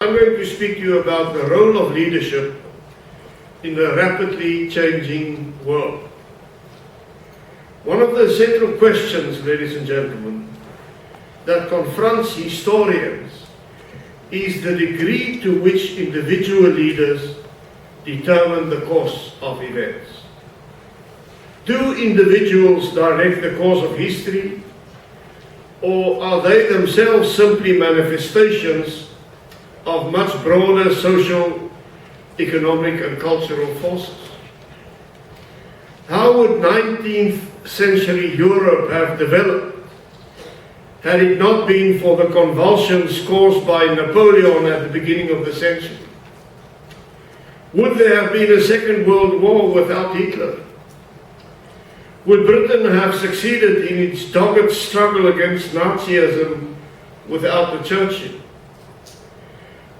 I'm going to speak to you about the role of leadership in a rapidly changing world. One of the central questions, ladies and gentlemen, that confronts historians is the degree to which individual leaders determine the course of events. Do individuals direct the course of history, or are they themselves simply manifestations of much broader social, economic and cultural forces? How would 19th century Europe have developed had it not been for the convulsions caused by Napoleon at the beginning of the century? Would there have been a Second World War without Hitler? Would Britain have succeeded in its dogged struggle against Nazism without the Churchill?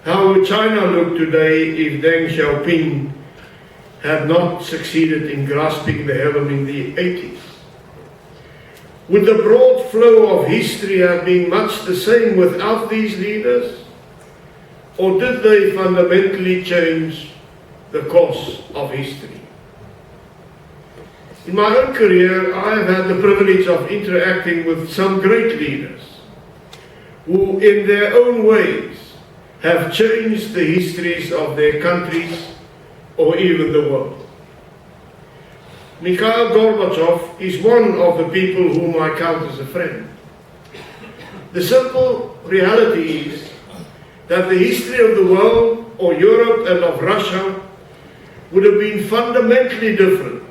How would China look today if Deng Xiaoping had not succeeded in grasping the helm in the 80s? Would the broad flow of history have been much the same without these leaders? Or did they fundamentally change the course of history? In my own career, I have had the privilege of interacting with some great leaders who, in their own ways, have changed the histories of their countries or even the world. Mikhail Gorbachev is one of the people whom I count as a friend. The simple reality is that the history of the world, or Europe and of Russia, would have been fundamentally different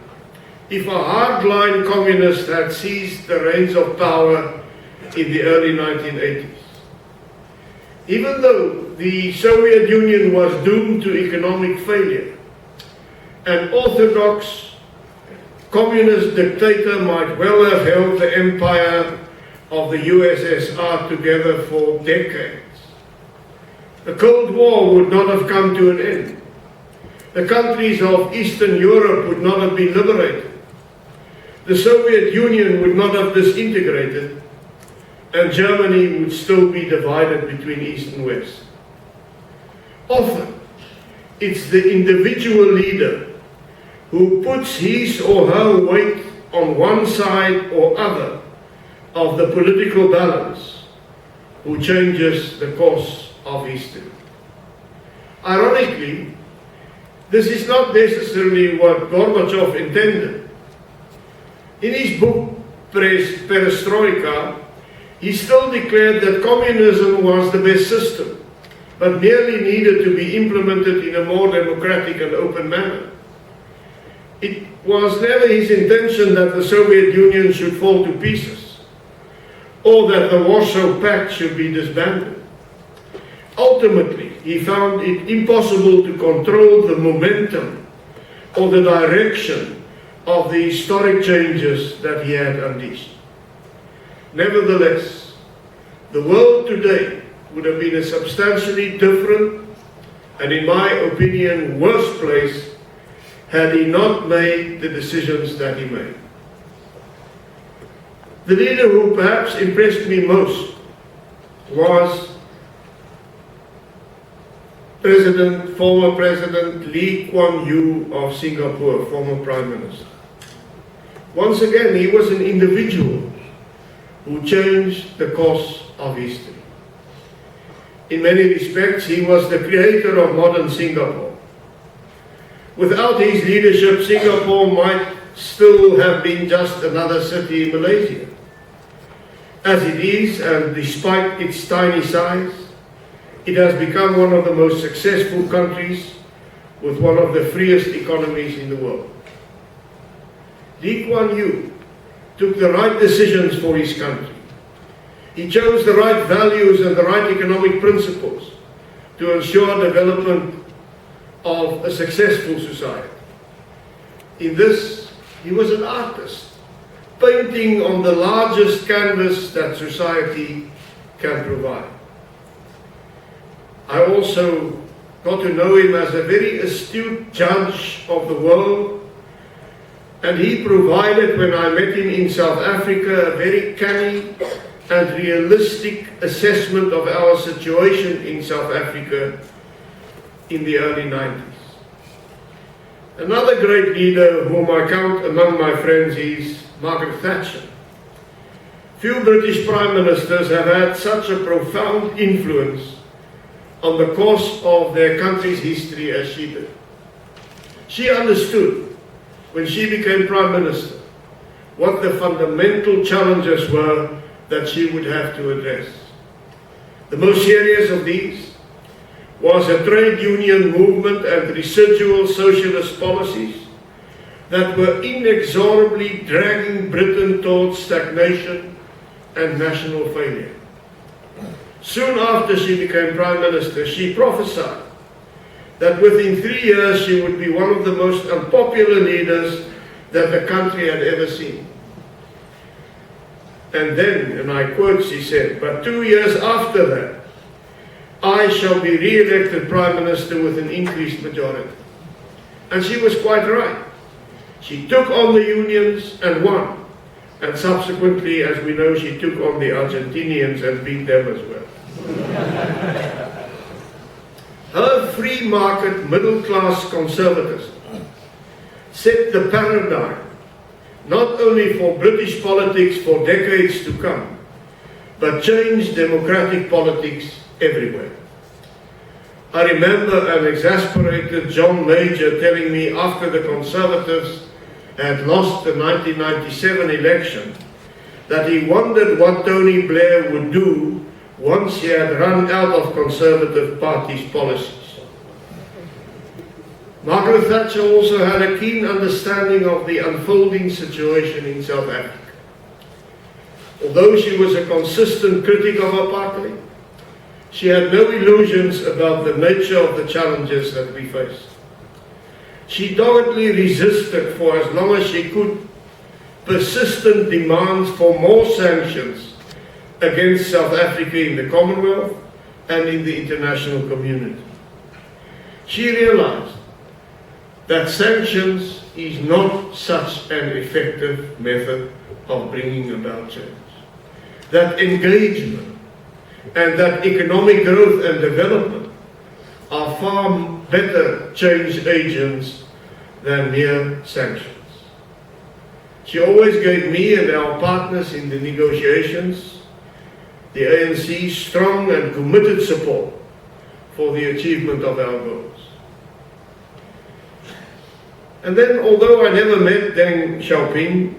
if a hardline communist had seized the reins of power in the early 1980s. Even though the Soviet Union was doomed to economic failure, an orthodox communist dictator might well have held the empire of the USSR together for decades. The Cold War would not have come to an end. The countries of Eastern Europe would not have been liberated. The Soviet Union would not have disintegrated, and Germany would still be divided between East and West. Often, it's the individual leader who puts his or her weight on one side or other of the political balance who changes the course of history. Ironically, this is not necessarily what Gorbachev intended. In his book, Perestroika, he still declared that communism was the best system, but merely needed to be implemented in a more democratic and open manner. It was never his intention that the Soviet Union should fall to pieces, or that the Warsaw Pact should be disbanded. Ultimately, he found it impossible to control the momentum or the direction of the historic changes that he had unleashed. Nevertheless, the world today would have been a substantially different and, in my opinion, worse place had he not made the decisions that he made. The leader who perhaps impressed me most was former President Lee Kuan Yew of Singapore, former Prime Minister. Once again, he was an individual who changed the course of history. In many respects, he was the creator of modern Singapore. Without his leadership, Singapore might still have been just another city in Malaysia. As it is, and despite its tiny size, it has become one of the most successful countries with one of the freest economies in the world. Lee Kuan Yew took the right decisions for his country. He chose the right values and the right economic principles to ensure development of a successful society. In this, he was an artist, painting on the largest canvas that society can provide. I also got to know him as a very astute judge of the world, and he provided, when I met him in South Africa, a very canny and realistic assessment of our situation in South Africa in the early 90s. Another great leader whom I count among my friends is Margaret Thatcher. Few British Prime Ministers have had such a profound influence on the course of their country's history as she did. She understood, when she became Prime Minister, what the fundamental challenges were that she would have to address. The most serious of these was a trade union movement and residual socialist policies that were inexorably dragging Britain towards stagnation and national failure. Soon after she became Prime Minister, she prophesied that within 3 years she would be one of the most unpopular leaders that the country had ever seen. And then, and I quote, she said, "But 2 years after that, I shall be re-elected Prime Minister with an increased majority." And she was quite right. She took on the unions and won. And subsequently, as we know, she took on the Argentinians and beat them as well. Her free market middle class conservatism set the paradigm not only for British politics for decades to come, but changed democratic politics everywhere. I remember an exasperated John Major telling me after the Conservatives had lost the 1997 election that he wondered what Tony Blair would do once he had run out of Conservative Party's policies. Margaret Thatcher also had a keen understanding of the unfolding situation in South Africa. Although she was a consistent critic of apartheid, she had no illusions about the nature of the challenges that we faced. She doggedly resisted for as long as she could persistent demands for more sanctions against South Africa in the Commonwealth and in the international community. She realized that sanctions is not such an effective method of bringing about change. That engagement and that economic growth and development are far better change agents than mere sanctions. She always gave me and our partners in the negotiations, the ANC, strong and committed support for the achievement of our goals. And then, although I never met Deng Xiaoping,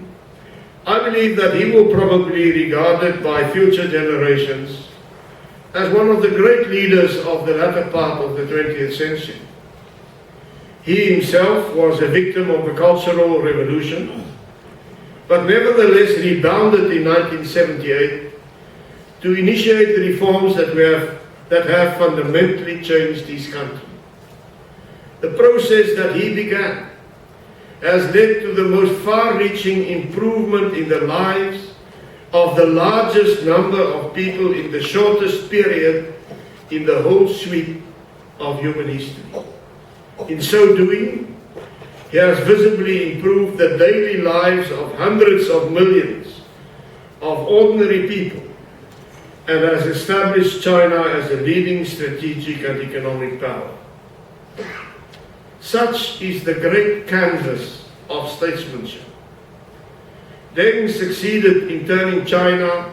I believe that he will probably be regarded by future generations as one of the great leaders of the latter part of the 20th century. He himself was a victim of the Cultural Revolution, but nevertheless rebounded in 1978 to initiate the reforms that have fundamentally changed his country. The process that he began has led to the most far-reaching improvement in the lives of the largest number of people in the shortest period in the whole sweep of human history. In so doing, he has visibly improved the daily lives of hundreds of millions of ordinary people and has established China as a leading strategic and economic power. Such is the great canvas of statesmanship. Deng succeeded in turning China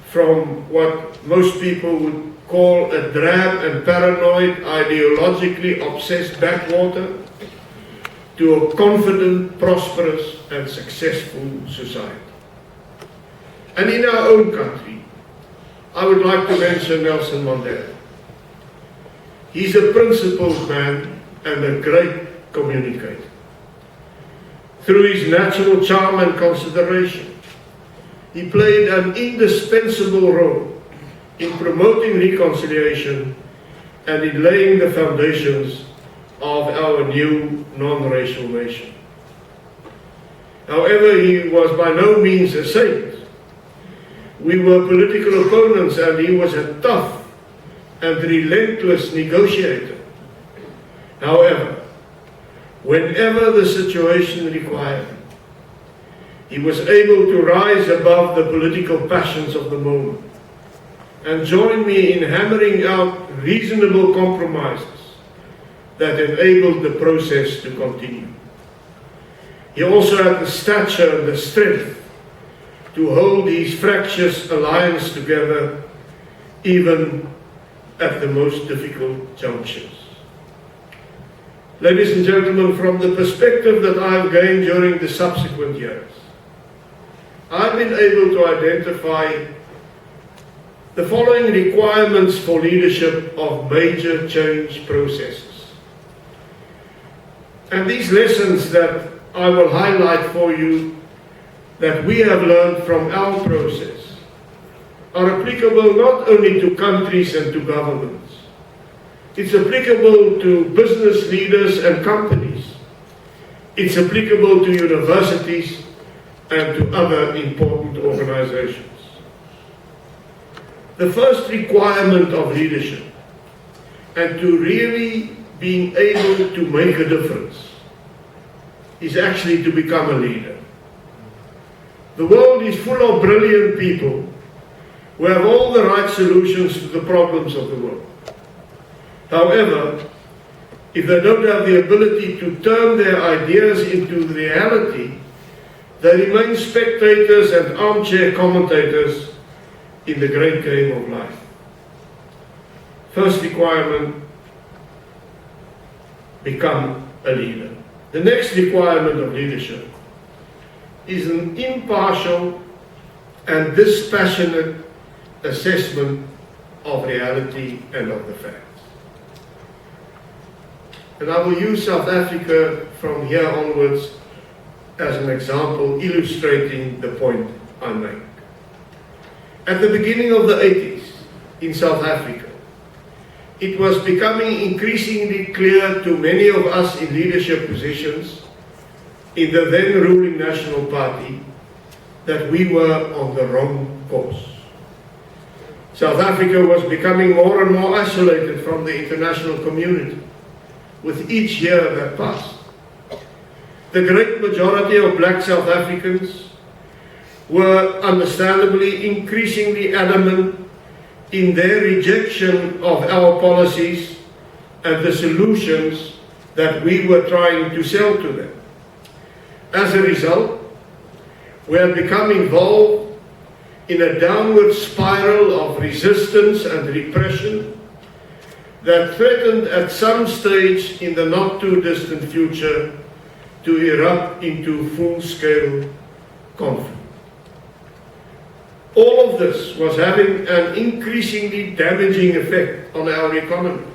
from what most people would call a drab and paranoid, ideologically obsessed backwater to a confident, prosperous and successful society. And in our own country, I would like to mention Nelson Mandela. He's a principled man and a great communicator. Through his natural charm and consideration, he played an indispensable role in promoting reconciliation and in laying the foundations of our new non-racial nation. However, he was by no means a saint. We were political opponents and he was a tough and relentless negotiator. However, whenever the situation required, he was able to rise above the political passions of the moment and join me in hammering out reasonable compromises that enabled the process to continue. He also had the stature and the strength to hold his fractious alliance together even at the most difficult junctures. Ladies and gentlemen, from the perspective that I've gained during the subsequent years, I've been able to identify the following requirements for leadership of major change processes. And these lessons that I will highlight for you that we have learned from our process are applicable not only to countries and to governments. It's applicable to business leaders and companies. It's applicable to universities and to other important organizations. The first requirement of leadership, and to really being able to make a difference, is actually to become a leader. The world is full of brilliant people who have all the right solutions to the problems of the world. However, if they don't have the ability to turn their ideas into reality, they remain spectators and armchair commentators in the great game of life. First requirement, become a leader. The next requirement of leadership is an impartial and dispassionate assessment of reality and of the facts. And I will use South Africa from here onwards as an example illustrating the point I make. At the beginning of the 80s in South Africa, it was becoming increasingly clear to many of us in leadership positions in the then ruling National Party that we were on the wrong course. South Africa was becoming more and more isolated from the international community with each year that passed. The great majority of black South Africans were understandably increasingly adamant in their rejection of our policies and the solutions that we were trying to sell to them. As a result, we had become involved in a downward spiral of resistance and repression that threatened at some stage in the not too distant future to erupt into full-scale conflict. All of this was having an increasingly damaging effect on our economy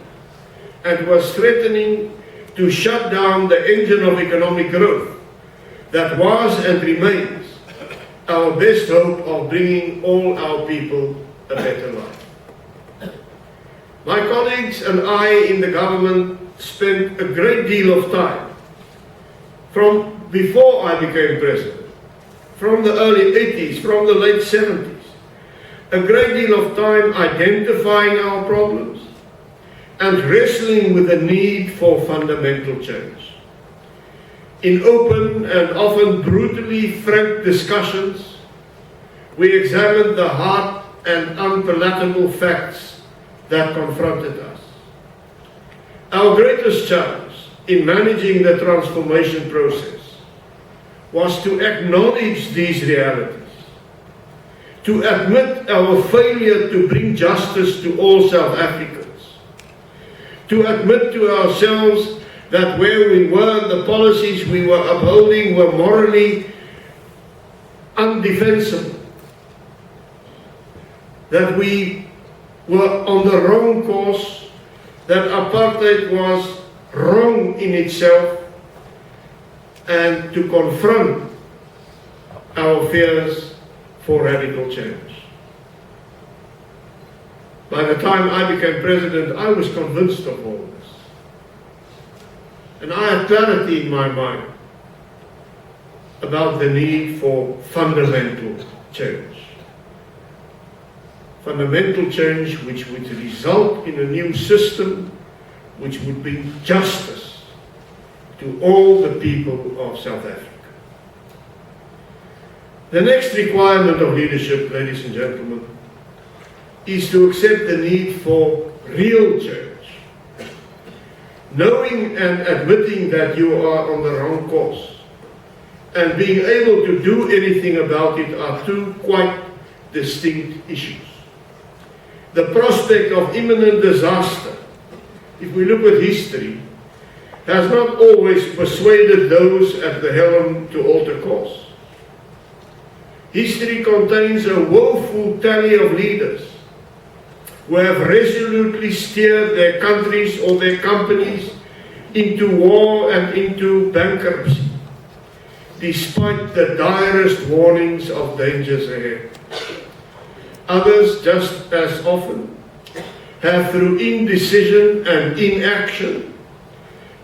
and was threatening to shut down the engine of economic growth that was and remains our best hope of bringing all our people a better life. My colleagues and I in the government spent a great deal of time, from before I became president, from the early 80s, from the late 70s, a great deal of time identifying our problems and wrestling with the need for fundamental change. In open and often brutally frank discussions, we examined the hard and unpalatable facts that confronted us. Our greatest challenge in managing the transformation process was to acknowledge these realities, to admit our failure to bring justice to all South Africans, to admit to ourselves that where we were, the policies we were upholding were morally undefensible, that we were on the wrong course, that apartheid was wrong in itself, and to confront our fears for radical change. By the time I became president, I was convinced of all this. And I had clarity in my mind about the need for fundamental change. Fundamental change which would result in a new system which would bring justice to all the people of South Africa. The next requirement of leadership, ladies and gentlemen, is to accept the need for real change. Knowing and admitting that you are on the wrong course and being able to do anything about it are two quite distinct issues. The prospect of imminent disaster, if we look at history, has not always persuaded those at the helm to alter course. History contains a woeful tally of leaders who have resolutely steered their countries or their companies into war and into bankruptcy, despite the direst warnings of dangers ahead. Others, just as often, have through indecision and inaction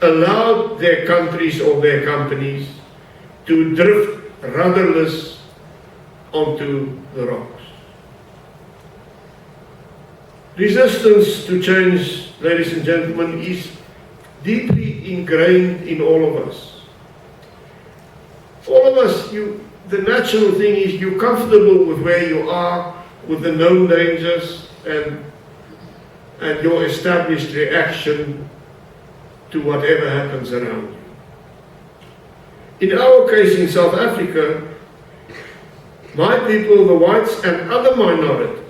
allowed their countries or their companies to drift rudderless onto the rocks. Resistance to change, ladies and gentlemen, is deeply ingrained in all of us. All of us, the natural thing is you're comfortable with where you are, with the known dangers and your established reaction to whatever happens around you. In our case in South Africa, my people, the whites and other minorities,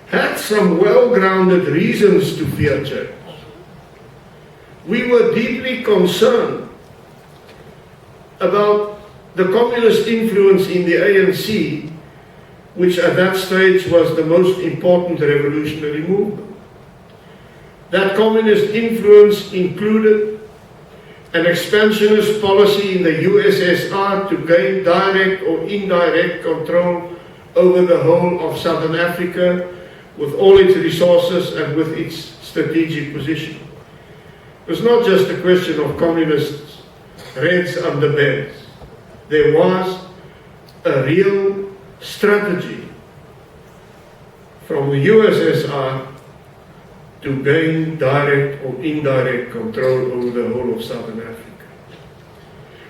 had some well-grounded reasons to fear change. We were deeply concerned about the communist influence in the ANC, which at that stage was the most important revolutionary movement. That communist influence included an expansionist policy in the USSR to gain direct or indirect control over the whole of Southern Africa with all its resources and with its strategic position. It was not just a question of communists, reds under beds. There was a real strategy from the USSR to gain direct or indirect control over the whole of Southern Africa.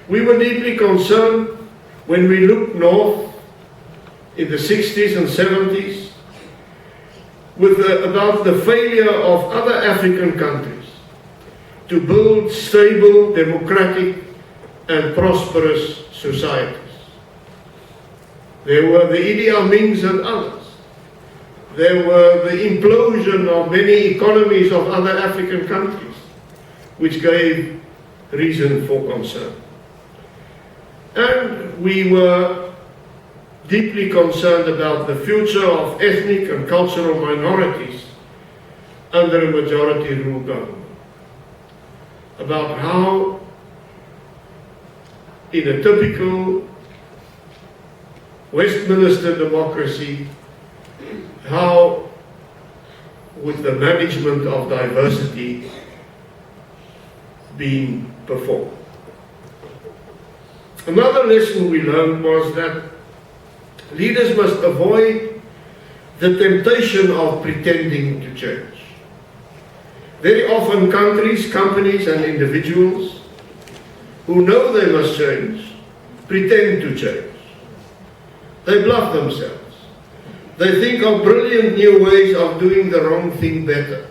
We were deeply concerned when we looked north in the 60s and 70s about the failure of other African countries to build stable, democratic and prosperous societies. There were the Idi Amins and others. There were the implosion of many economies of other African countries, which gave reason for concern. And we were deeply concerned about the future of ethnic and cultural minorities under a majority rule government. About how, in a typical Westminster democracy, how would the management of diversity be performed? Another lesson we learned was that leaders must avoid the temptation of pretending to change. Very often countries, companies and individuals who know they must change, pretend to change. They bluff themselves. They think of brilliant new ways of doing the wrong thing better.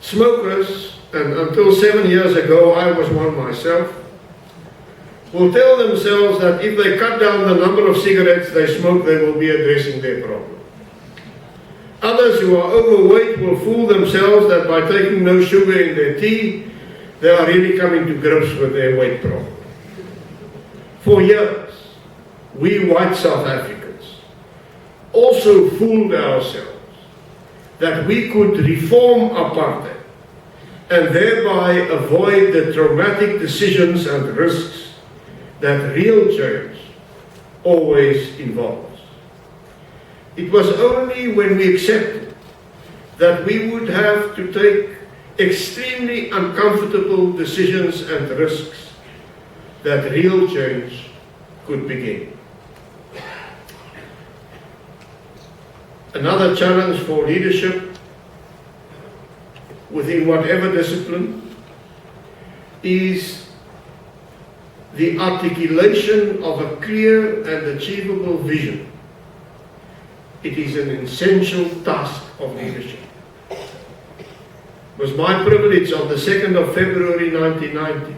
Smokers, and until 7 years ago I was one myself, will tell themselves that if they cut down the number of cigarettes they smoke, they will be addressing their problem. Others who are overweight will fool themselves that by taking no sugar in their tea, they are really coming to grips with their weight problem. For years, we white South Africans also fooled ourselves that we could reform apartheid and thereby avoid the traumatic decisions and risks that real change always involves. It was only when we accepted that we would have to take extremely uncomfortable decisions and risks that real change could begin. Another challenge for leadership within whatever discipline is the articulation of a clear and achievable vision. It is an essential task of leadership. It was my privilege on the 2nd of February 1990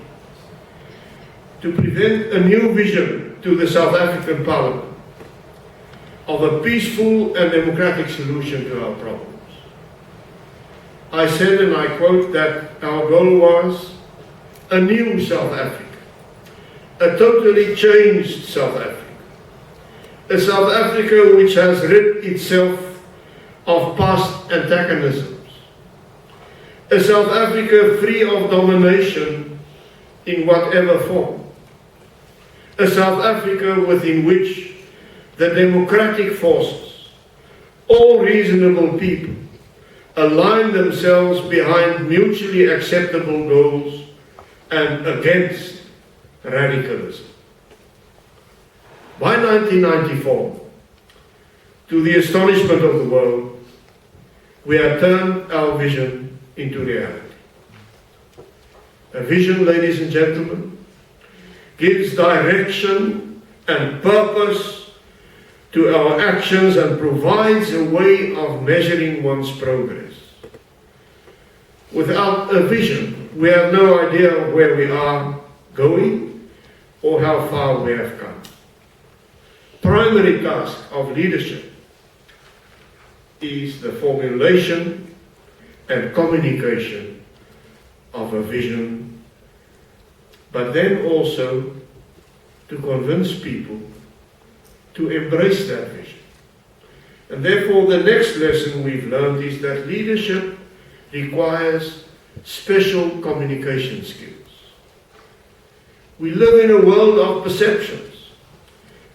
to present a new vision to the South African Parliament of a peaceful and democratic solution to our problems. I said, and I quote, that our goal was a new South Africa, a totally changed South Africa, a South Africa which has rid itself of past antagonisms, a South Africa free of domination in whatever form, a South Africa within which the democratic forces, all reasonable people, align themselves behind mutually acceptable goals and against radicalism. By 1994, to the astonishment of the world, we had turned our vision into reality. A vision, ladies and gentlemen, gives direction and purpose to our actions and provides a way of measuring one's progress. Without a vision, we have no idea of where we are going or how far we have come. Primary task of leadership is the formulation and communication of a vision, but then also to convince people to embrace that vision. And therefore the next lesson we've learned is that leadership requires special communication skills. We live in a world of perceptions,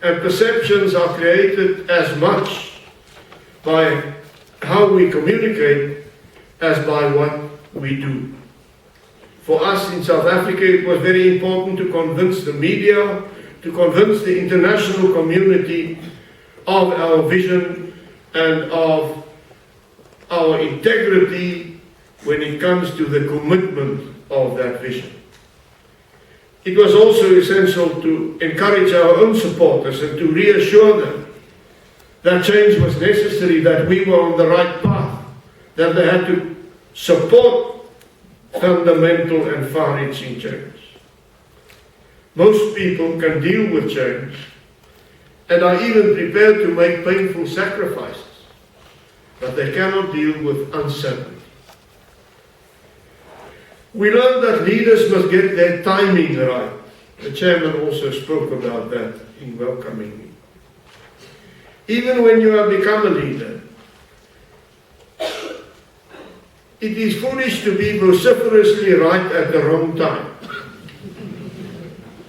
and perceptions are created as much by how we communicate as by what we do. For us in South Africa, it was very important to convince the media, to convince the international community of our vision and of our integrity when it comes to the commitment of that vision. It was also essential to encourage our own supporters and to reassure them that change was necessary, that we were on the right path, that they had to support fundamental and far-reaching change. Most people can deal with change and are even prepared to make painful sacrifices, but they cannot deal with uncertainty. We learned that leaders must get their timing right. The chairman also spoke about that in welcoming me. Even when you have become a leader, it is foolish to be vociferously right at the wrong time,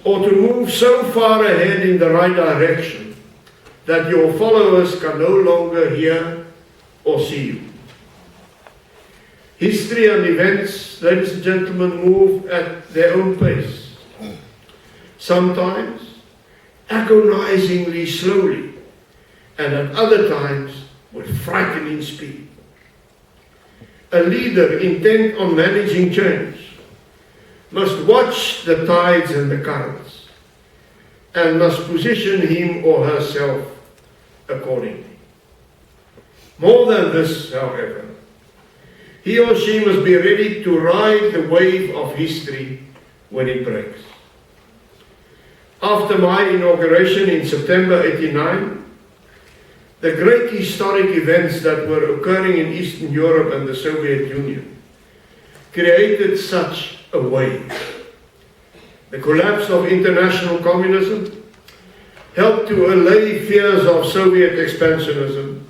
or to move so far ahead in the right direction that your followers can no longer hear or see you. History and events, ladies and gentlemen, move at their own pace, sometimes agonizingly slowly, and at other times with frightening speed. A leader intent on managing change must watch the tides and the currents, and must position him or herself accordingly. More than this, however, he or she must be ready to ride the wave of history when it breaks. After my inauguration in September '89, the great historic events that were occurring in Eastern Europe and the Soviet Union created such a wave. The collapse of international communism helped to allay fears of Soviet expansionism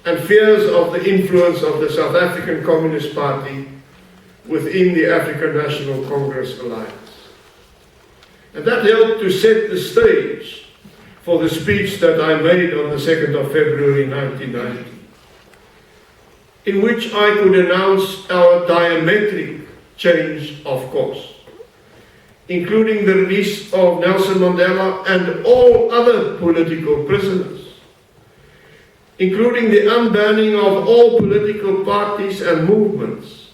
and fears of the influence of the South African Communist Party within the African National Congress alliance. And that helped to set the stage for the speech that I made on the 2nd of February 1990, in which I could announce our diametric change of course, including the release of Nelson Mandela and all other political prisoners, including the unbanning of all political parties and movements,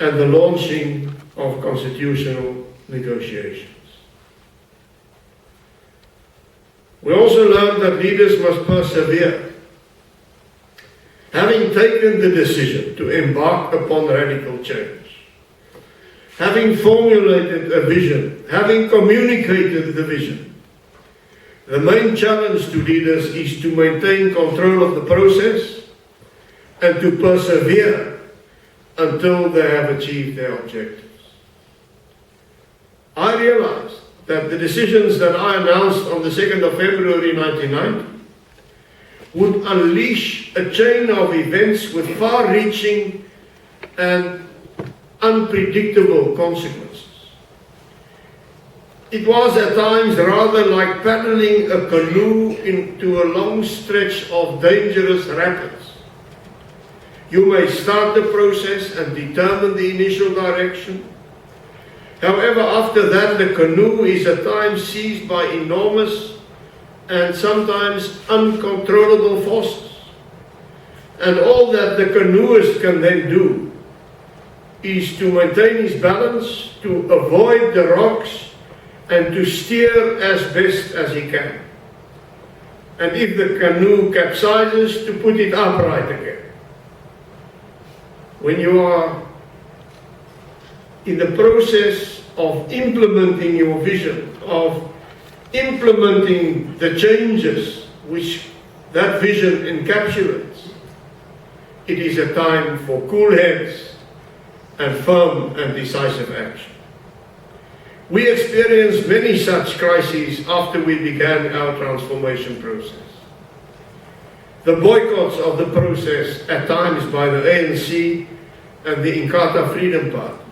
and the launching of constitutional negotiations. We also learned that leaders must persevere. Having taken the decision to embark upon radical change, having formulated a vision, having communicated the vision, the main challenge to leaders is to maintain control of the process and to persevere until they have achieved their objectives. I realized that the decisions that I announced on the 2nd of February 1990 would unleash a chain of events with far-reaching and unpredictable consequences. It was at times rather like paddling a canoe into a long stretch of dangerous rapids. You may start the process and determine the initial direction. However, after that, the canoe is at times seized by enormous and sometimes uncontrollable forces. And all that the canoeist can then do is to maintain his balance, to avoid the rocks, and to steer as best as he can. And if the canoe capsizes, to put it upright again. When you are in the process of implementing your vision, of implementing the changes which that vision encapsulates, it is a time for cool heads and firm and decisive action. We experienced many such crises after we began our transformation process. The boycotts of the process at times by the ANC and the Inkatha Freedom Party,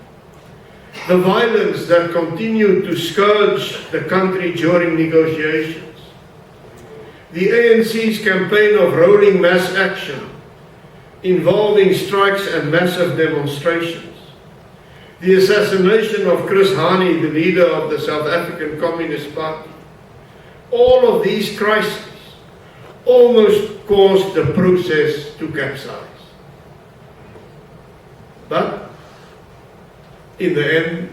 the violence that continued to scourge the country during negotiations, the ANC's campaign of rolling mass action involving strikes and massive demonstrations, the assassination of Chris Hani, the leader of the South African Communist Party, all of these crises almost caused the process to capsize. But in the end,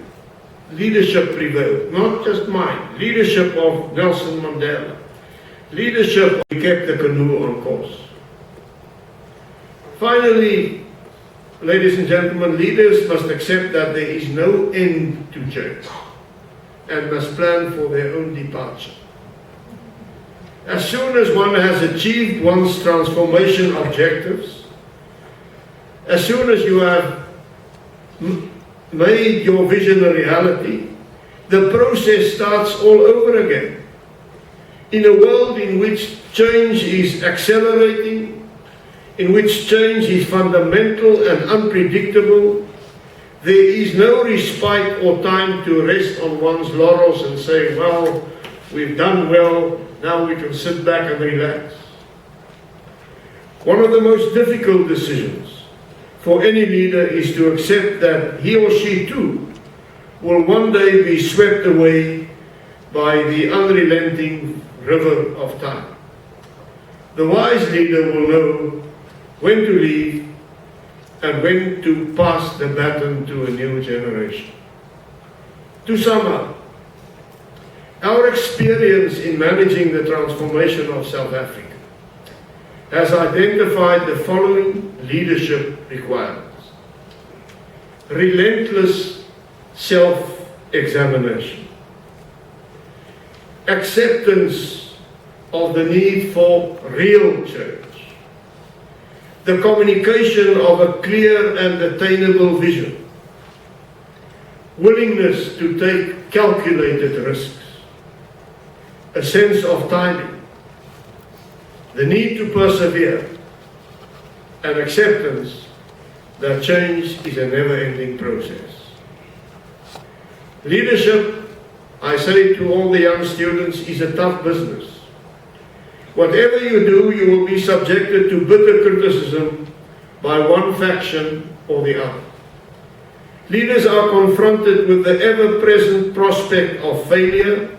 leadership prevailed, not just mine, leadership of Nelson Mandela, leadership kept the canoe on course. Finally, ladies and gentlemen, leaders must accept that there is no end to change and must plan for their own departure. As soon as one has achieved one's transformation objectives, as soon as you have made your vision a reality, the process starts all over again. In a world in which change is accelerating, in which change is fundamental and unpredictable, there is no respite or time to rest on one's laurels and say, well, we've done well, now we can sit back and relax. One of the most difficult decisions for any leader is to accept that he or she too will one day be swept away by the unrelenting river of time. The wise leader will know when to leave and when to pass the baton to a new generation. To sum up, our experience in managing the transformation of South Africa has identified the following leadership requirements: relentless self-examination, acceptance of the need for real change, the communication of a clear and attainable vision, willingness to take calculated risks, a sense of timing, the need to persevere, and acceptance that change is a never-ending process. Leadership, I say to all the young students, is a tough business. Whatever you do, you will be subjected to bitter criticism by one faction or the other. Leaders are confronted with the ever-present prospect of failure,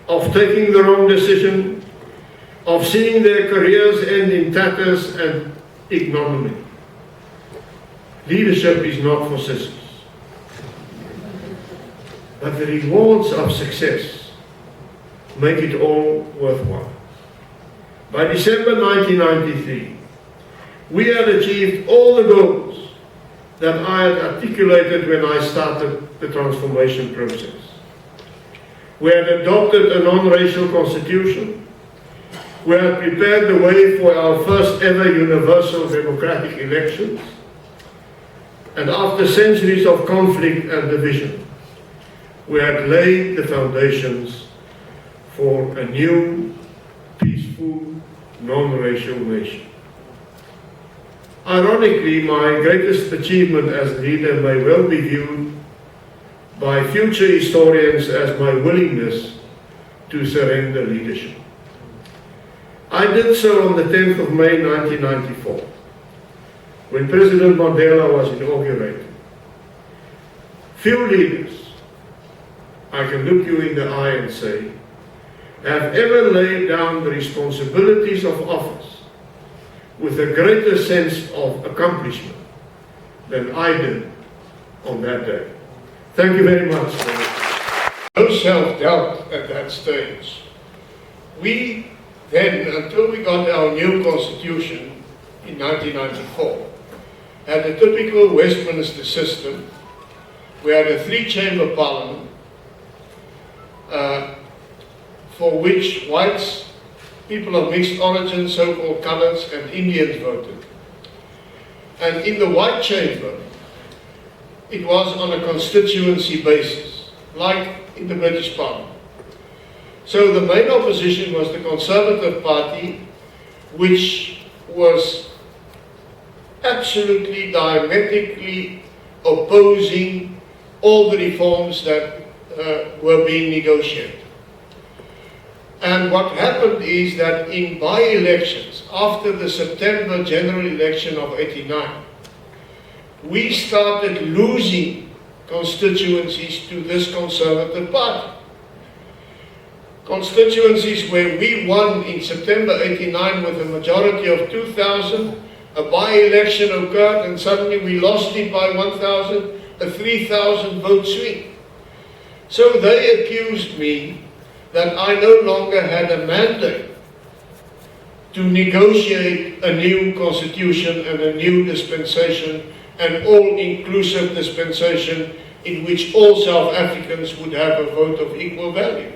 of taking the wrong decision, of seeing their careers end in tatters and ignominy. Leadership is not for sissies. but the rewards of success make it all worthwhile. By December 1993, we had achieved all the goals that I had articulated when I started the transformation process. We had adopted a non-racial constitution. We had prepared the way for our first ever universal democratic elections. And after centuries of conflict and division, we had laid the foundations for a new, peaceful, non-racial nation. Ironically, my greatest achievement as leader may well be viewed by future historians as my willingness to surrender leadership. I did so on the 10th of May 1994, when President Mandela was inaugurated. Few leaders, I can look you in the eye and say, have ever laid down the responsibilities of office with a greater sense of accomplishment than I did on that day. Thank you very much. No self-doubt at that stage. We then, until we got our new constitution in 1994, had a typical Westminster system. We had a three-chamber parliament for which whites, people of mixed origin, so-called coloureds, and Indians voted. And in the white chamber, it was on a constituency basis, like in the British Parliament. So the main opposition was the Conservative Party, which was absolutely diametrically opposing all the reforms that were being negotiated. And what happened is that in by-elections, after the September general election of '89, we started losing constituencies to this Conservative Party. Constituencies where we won in September '89 with a majority of 2,000, a by-election occurred and suddenly we lost it by 1,000, a 3,000 vote swing. So they accused me that I no longer had a mandate to negotiate a new constitution and a new dispensation, an all-inclusive dispensation in which all South Africans would have a vote of equal value.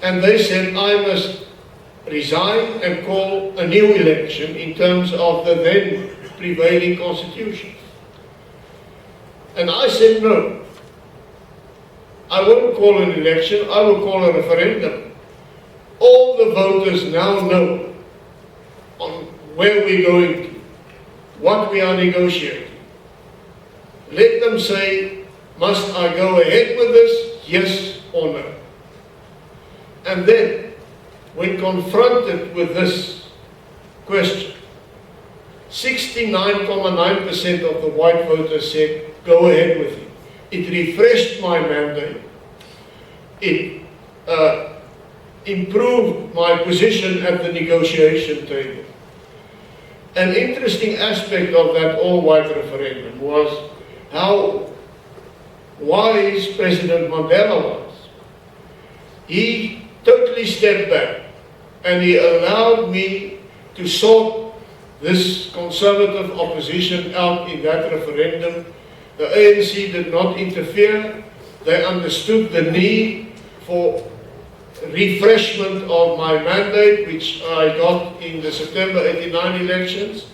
And they said I must resign and call a new election in terms of the then prevailing constitution. And I said no. I won't call an election, I will call a referendum. All the voters now know on where we're going to, what we are negotiating. Let them say, must I go ahead with this, yes or no? And then, when confronted with this question, 69.9% of the white voters said, go ahead with it. It refreshed my mandate. It improved my position at the negotiation table. An interesting aspect of that all-white referendum was how wise President Mandela was. He totally stepped back and he allowed me to sort this conservative opposition out in that referendum. The ANC did not interfere. They understood the need for refreshment of my mandate, which I got in the September '89 elections.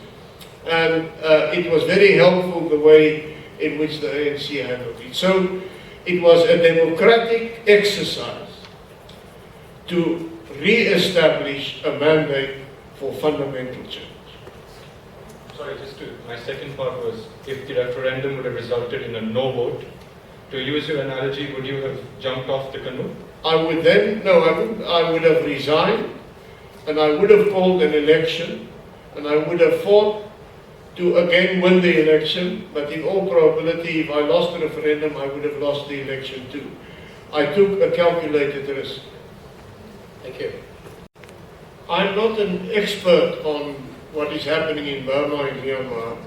And it was very helpful the way in which the ANC handled it. So it was a democratic exercise to re-establish a mandate for fundamental change. Sorry, my second part was, if the referendum would have resulted in a no vote, to use your analogy, would you have jumped off the canoe? I would then, no, I wouldn't. I would have resigned, and I would have called an election, and I would have fought to again win the election, but in all probability, if I lost the referendum, I would have lost the election too. I took a calculated risk. Thank you. I'm not an expert on what is happening in Burma and Myanmar,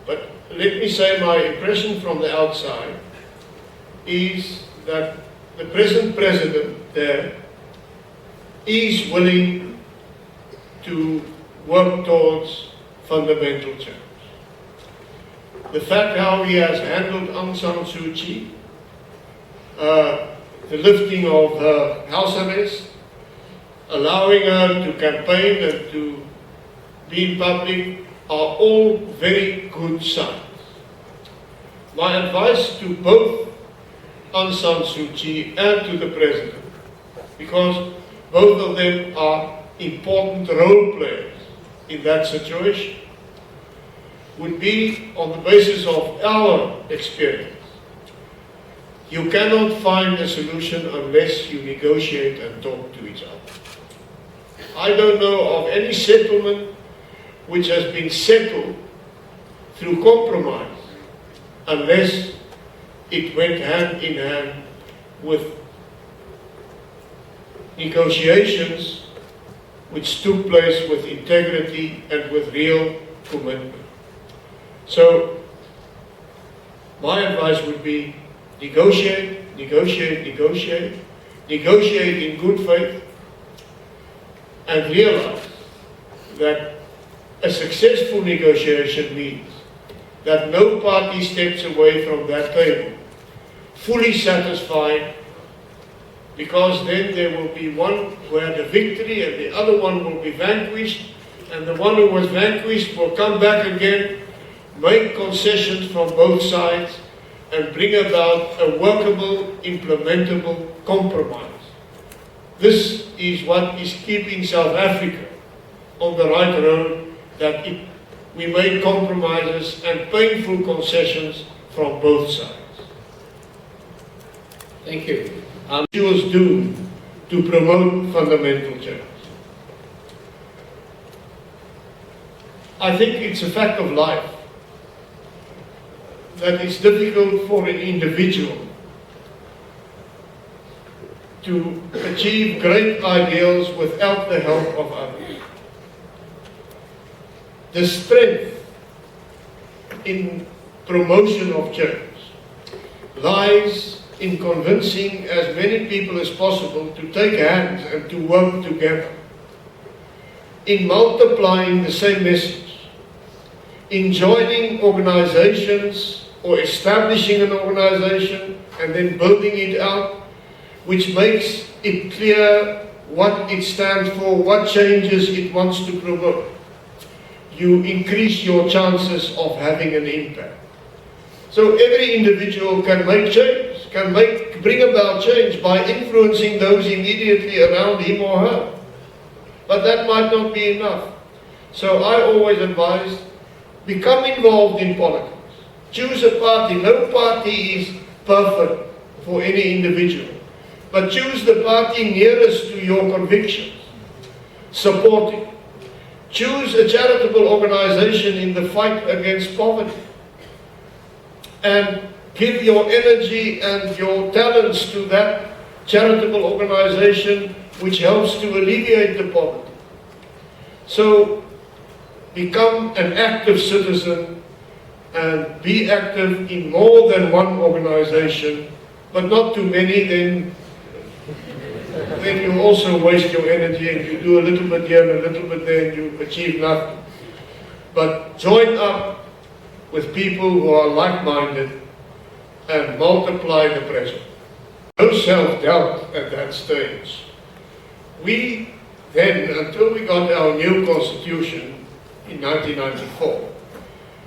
but let me say my impression from the outside is that the present president there is willing to work towards fundamental change. The fact how he has handled Aung San Suu Kyi, the lifting of her house arrest, allowing her to campaign and to be in public, are all very good signs. My advice to both Aung San Suu Kyi and to the President, because both of them are important role players in that situation, would be on the basis of our experience. You cannot find a solution unless you negotiate and talk to each other. I don't know of any settlement which has been settled through compromise unless it went hand in hand with negotiations which took place with integrity and with real commitment. So, my advice would be negotiate, negotiate, negotiate, negotiate in good faith, and realize that a successful negotiation means that no party steps away from that table fully satisfied, because then there will be one who had a victory and the other one will be vanquished, and the one who was vanquished will come back again, make concessions from both sides, and bring about a workable, implementable compromise. This is what is keeping South Africa on the right road, that we made compromises and painful concessions from both sides. Thank you. Individuals do to promote fundamental change. I think it's a fact of life that it's difficult for an individual to achieve great ideals without the help of others. The strength in promotion of change lies in convincing as many people as possible to take hands and to work together, in multiplying the same message, in joining organizations or establishing an organization and then building it out, which makes it clear what it stands for, what changes it wants to promote. You increase your chances of having an impact. So every individual can make change, can bring about change by influencing those immediately around him or her. But that might not be enough. So I always advise, become involved in politics. Choose a party. No party is perfect for any individual. But choose the party nearest to your convictions. Support it. Choose a charitable organization in the fight against poverty. And give your energy and your talents to that charitable organization which helps to alleviate the poverty. So become an active citizen and be active in more than one organization, but not too many, then you also waste your energy and you do a little bit here and a little bit there and you achieve nothing. But join up with people who are like-minded and multiply the pressure. No self-doubt at that stage. We then, until we got our new constitution in 1994,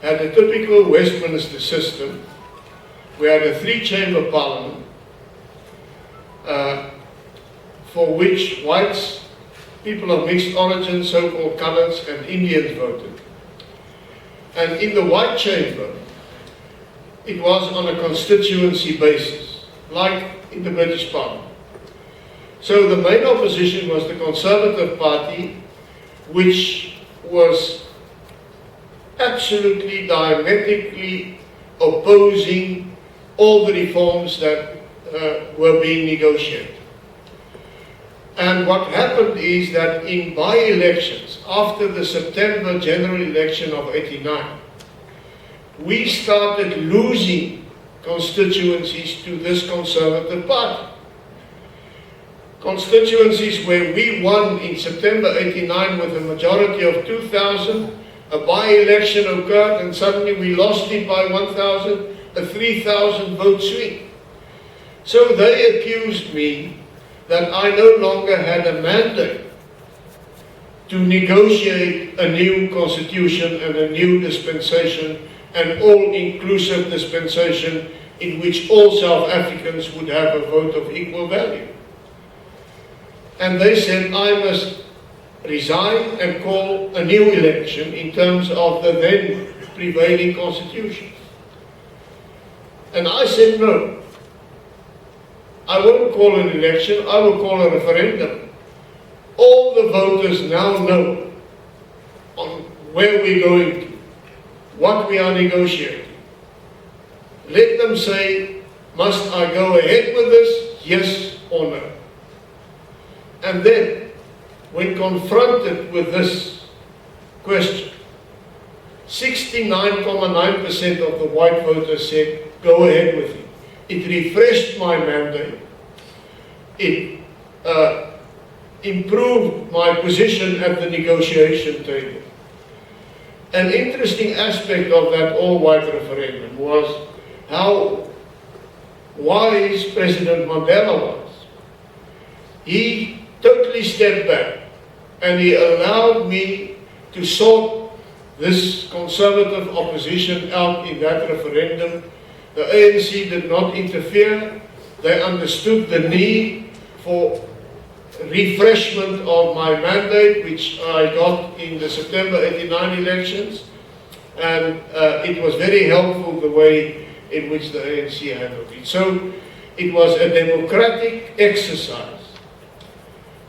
had a typical Westminster system. We had a three-chamber parliament for which whites, people of mixed origin, so-called colours, and Indians voted. And in the white chamber, it was on a constituency basis, like in the British Parliament. So the main opposition was the Conservative Party, which was absolutely diametrically opposing all the reforms that were being negotiated. And what happened is that in by-elections, after the September general election of '89, we started losing constituencies to this Conservative Party. Constituencies where we won in September 89 with a majority of 2,000, a by-election occurred and suddenly we lost it by 1,000, a 3,000 vote swing. So they accused me that I no longer had a mandate to negotiate a new constitution and a new dispensation, an all-inclusive dispensation in which all South Africans would have a vote of equal value. And they said I must resign and call a new election in terms of the then prevailing constitution. And I said no. I won't call an election, I will call a referendum. All the voters now know on where we're going to, what we are negotiating. Let them say, must I go ahead with this, yes or no? And then, when confronted with this question, 69.9% of the white voters said, go ahead with it. It refreshed my mandate. It improved my position at the negotiation table. An interesting aspect of that all-white referendum was how wise President Mandela was. He totally stepped back and he allowed me to sort this conservative opposition out in that referendum. The ANC did not interfere. They understood the need for refreshment of my mandate, which I got in the September 89 elections, and it was very helpful the way in which the ANC handled it. So it was a democratic exercise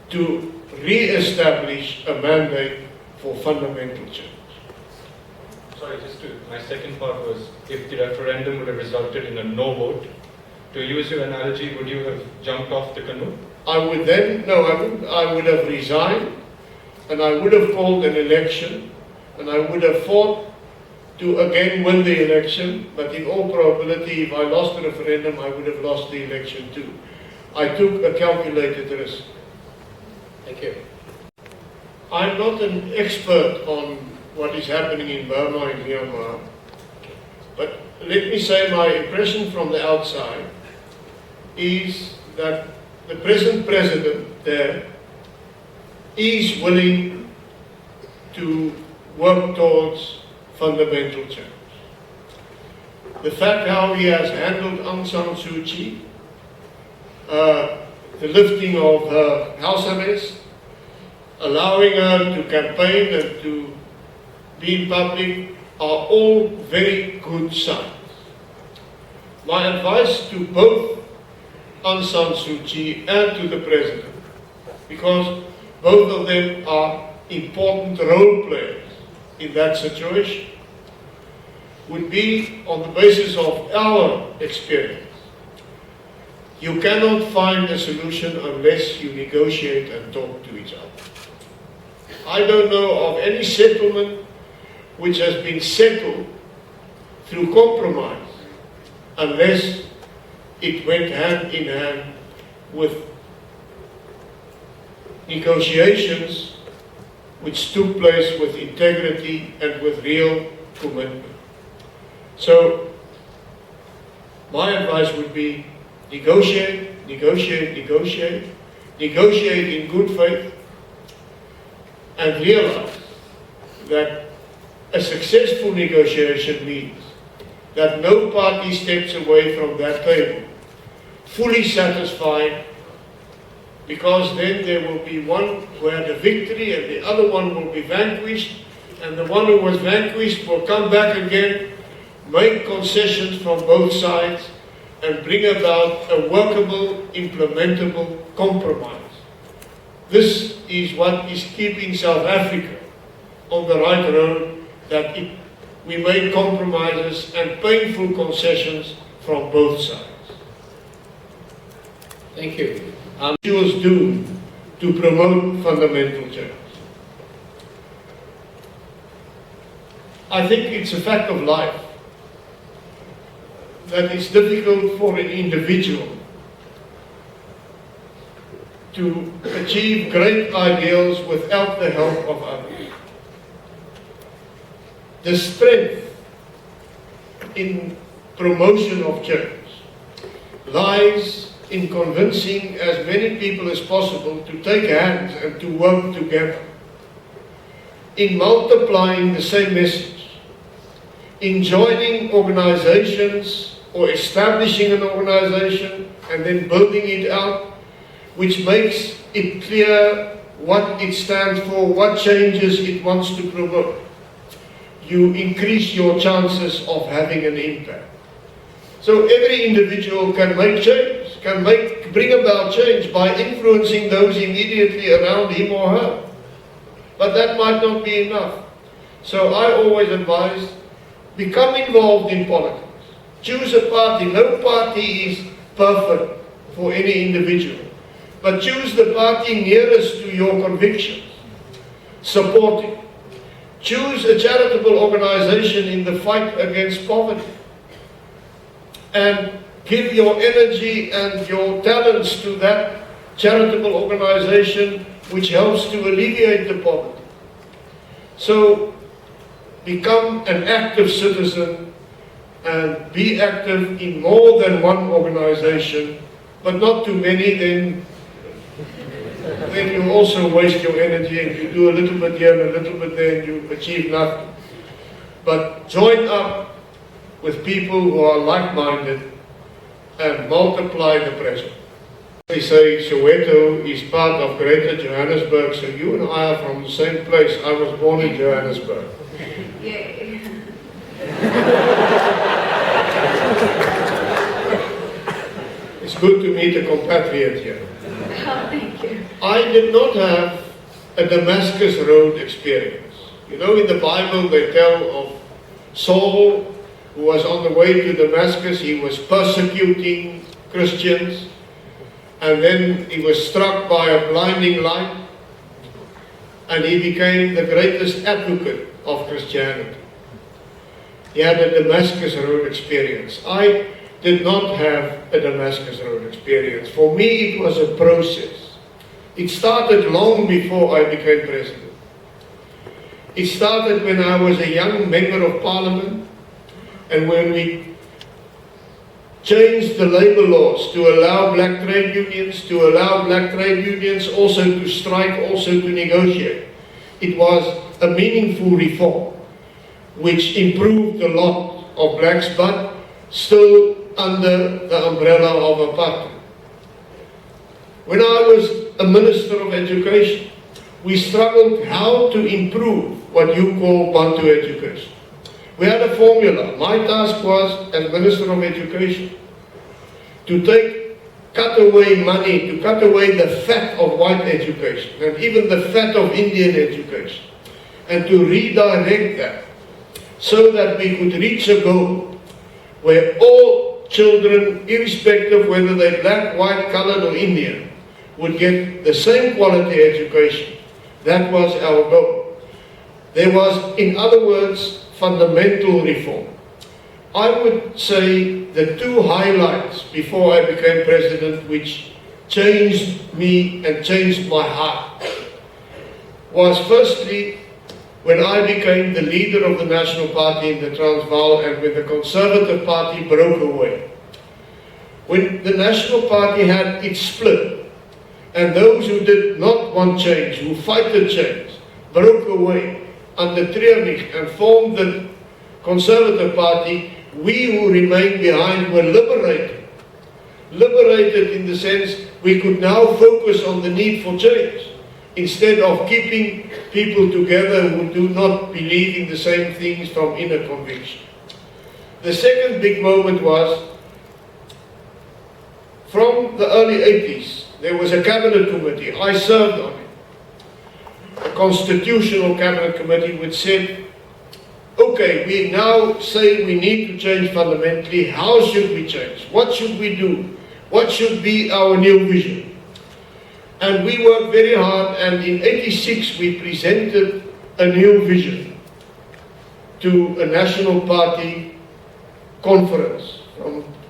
to re-establish a mandate for fundamental change. Sorry, my second part was, if the referendum would have resulted in a no vote, to use your analogy, would you have jumped off the canoe? I would then, no, I wouldn't. I would have resigned, and I would have called an election, and I would have fought to again win the election, but in all probability, if I lost the referendum, I would have lost the election too. I took a calculated risk. Thank you. I'm not an expert on what is happening in Burma and Myanmar, but let me say my impression from the outside is that the present president there is willing to work towards fundamental change. The fact how he has handled Aung San Suu Kyi, the lifting of her house arrest, allowing her to campaign and to be in public, are all very good signs. My advice to both Aung San Suu Kyi and to the President, because both of them are important role players in that situation, would be on the basis of our experience. You cannot find a solution unless you negotiate and talk to each other. I don't know of any settlement which has been settled through compromise unless it went hand in hand with negotiations which took place with integrity and with real commitment. So, my advice would be negotiate, negotiate, negotiate, negotiate in good faith, and realize that a successful negotiation means that no party steps away from that table fully satisfied, because then there will be one who had a victory and the other one will be vanquished, and the one who was vanquished will come back again, make concessions from both sides, and bring about a workable, implementable compromise. This is what is keeping South Africa on the right road, that we made compromises and painful concessions from both sides. Thank you. She was doomed to promote fundamental change. I think it's a fact of life that it's difficult for an individual to achieve great ideals without the help of others. The strength in promotion of change lies in convincing as many people as possible to take hands and to work together, in multiplying the same message, in joining organizations or establishing an organization and then building it out, which makes it clear what it stands for, what changes it wants to promote. You increase your chances of having an impact. So every individual can make change, can bring about change by influencing those immediately around him or her. But that might not be enough. So I always advise, become involved in politics. Choose a party. No party is perfect for any individual. But choose the party nearest to your convictions. Support it. Choose a charitable organization in the fight against poverty. And give your energy and your talents to that charitable organization which helps to alleviate the poverty. So become an active citizen and be active in more than one organization, but not too many, then you also waste your energy and you do a little bit here and a little bit there and you achieve nothing. But join up with people who are like-minded and multiply the pressure. They say Soweto is part of Greater Johannesburg, so you and I are from the same place. I was born in Johannesburg. Yay. It's good to meet a compatriot here. Oh, thank you. I did not have a Damascus Road experience. You know, in the Bible they tell of Saul, who was on the way to Damascus. He was persecuting Christians, and then he was struck by a blinding light, and he became the greatest advocate of Christianity. He had a Damascus Road experience. I did not have a Damascus Road experience. For me, it was a process. It started long before I became president. It started when I was a young member of parliament, and when we changed the labor laws to allow black trade unions, also to strike, also to negotiate. It was a meaningful reform, which improved a lot of blacks, but still under the umbrella of apartheid. When I was a Minister of Education, we struggled how to improve what you call Bantu education. We had a formula. My task was, as Minister of Education, to cut away money, to cut away the fat of white education, and even the fat of Indian education, and to redirect that, so that we could reach a goal where all children, irrespective whether they're black, white, colored or Indian, would get the same quality education. That was our goal. There was, in other words, fundamental reform. I would say the two highlights before I became president, which changed me and changed my heart, was firstly when I became the leader of the National Party in the Transvaal and when the Conservative Party broke away. When the National Party had its split, and those who did not want change, who fighted change, broke away under Treurnig and formed the Conservative Party, we who remained behind were liberated. Liberated in the sense we could now focus on the need for change, instead of keeping people together who do not believe in the same things from inner conviction. The second big moment was, from the early 80s, there was a cabinet committee. I served on it. A constitutional cabinet committee which said, okay, we now say we need to change fundamentally. How should we change? What should we do? What should be our new vision? And we worked very hard, and in '86 we presented a new vision to a national party conference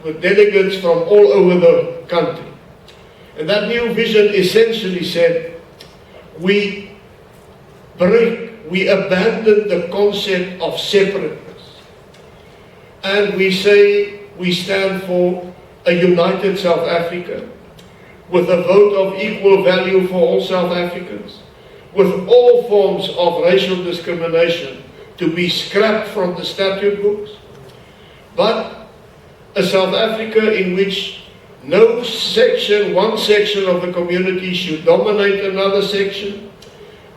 with delegates from all over the country. And that new vision essentially said, we abandon the concept of separateness. And we say we stand for a united South Africa, with a vote of equal value for all South Africans, with all forms of racial discrimination to be scrapped from the statute books, but a South Africa in which no section, one section of the community should dominate another section,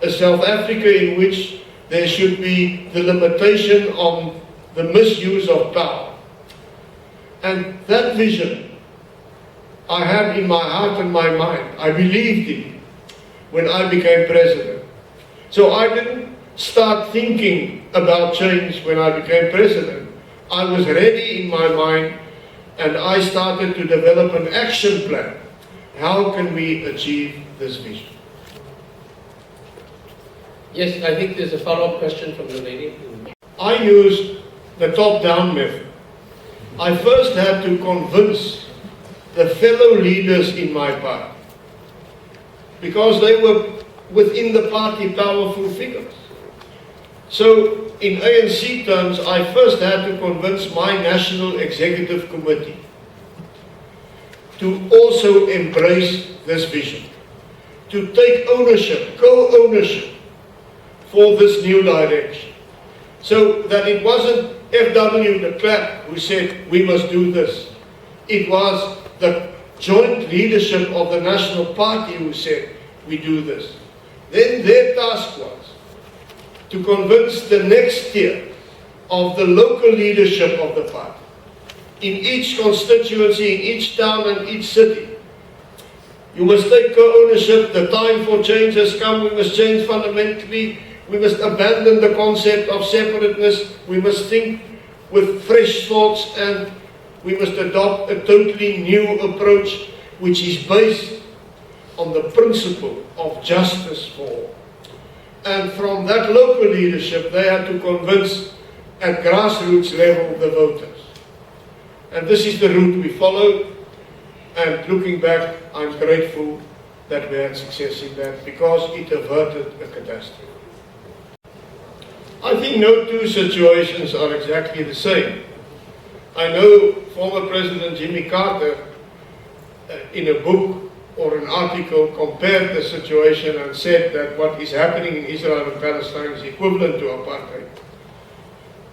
a South Africa in which there should be the limitation on the misuse of power. And that vision I had in my heart and my mind. I believed in when I became president. So I didn't start thinking about change when I became president. I was ready in my mind, and I started to develop an action plan. How can we achieve this vision? Yes, I think there's a follow-up question from the lady. I used the top-down method. I first had to convince the fellow leaders in my party, because they were within the party powerful figures. So in ANC terms, I first had to convince my National Executive Committee to also embrace this vision, to take ownership, co-ownership for this new direction. So that it wasn't F.W. De Klerk who said, we must do this. It was the joint leadership of the National Party who said, we do this. Then their task was to convince the next tier of the local leadership of the party, in each constituency, in each town and each city. You must take co-ownership. The time for change has come. We must change fundamentally. We must abandon the concept of separateness. We must think with fresh thoughts, and we must adopt a totally new approach which is based on the principle of justice for all. And from that local leadership, they had to convince at grassroots level the voters. And this is the route we followed. And looking back, I'm grateful that we had success in that, because it averted a catastrophe. I think no two situations are exactly the same. I know former President Jimmy Carter, in a book or an article, compared the situation and said that what is happening in Israel and Palestine is equivalent to apartheid.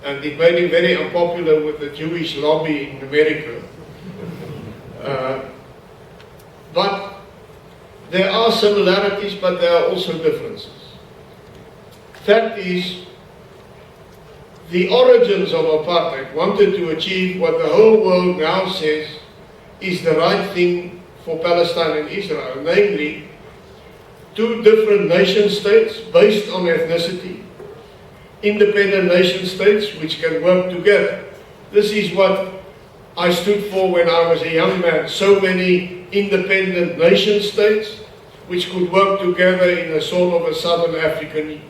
And it made him very unpopular with the Jewish lobby in America. But there are similarities, but there are also differences. Fact is, the origins of apartheid wanted to achieve what the whole world now says is the right thing for Palestine and Israel, namely two different nation states based on ethnicity, independent nation states which can work together. This is what I stood for when I was a young man. So many independent nation states which could work together in a sort of a Southern African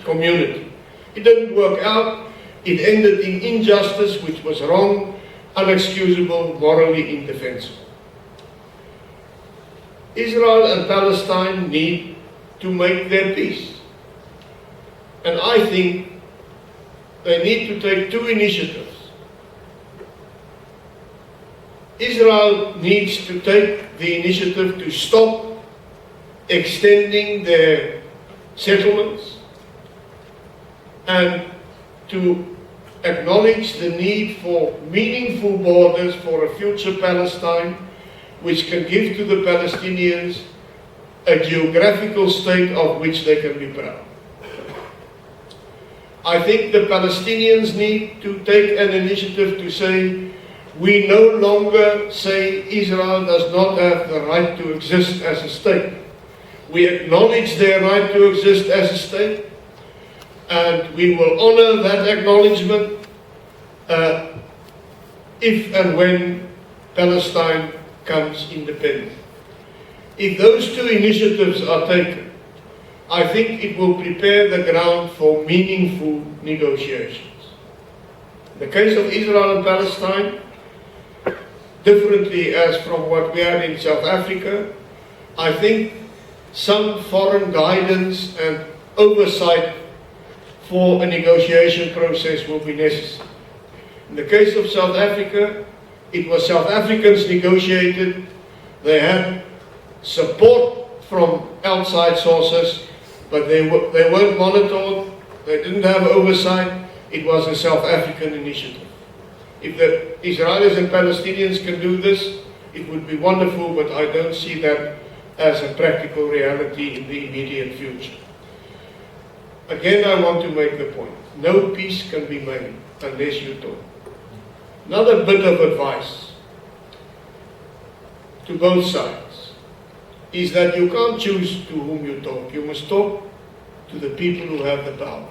community. It didn't work out. It ended in injustice, which was wrong, unexcusable, morally indefensible. Israel and Palestine need to make their peace. And I think they need to take two initiatives. Israel needs to take the initiative to stop extending their settlements and to acknowledge the need for meaningful borders for a future Palestine, which can give to the Palestinians a geographical state of which they can be proud. I think the Palestinians need to take an initiative to say, we no longer say Israel does not have the right to exist as a state. We acknowledge their right to exist as a state, and we will honor that acknowledgement if and when Palestine comes independent. If those two initiatives are taken, I think it will prepare the ground for meaningful negotiations. The case of Israel and Palestine, differently as from what we had in South Africa, I think some foreign guidance and oversight for a negotiation process will be necessary. In the case of South Africa, it was South Africans negotiated. They had support from outside sources, but they weren't monitored. They didn't have oversight. It was a South African initiative. If the Israelis and Palestinians can do this, it would be wonderful, but I don't see that as a practical reality in the immediate future. Again, I want to make the point. No peace can be made unless you talk. Another bit of advice to both sides is that you can't choose to whom you talk. You must talk to the people who have the power.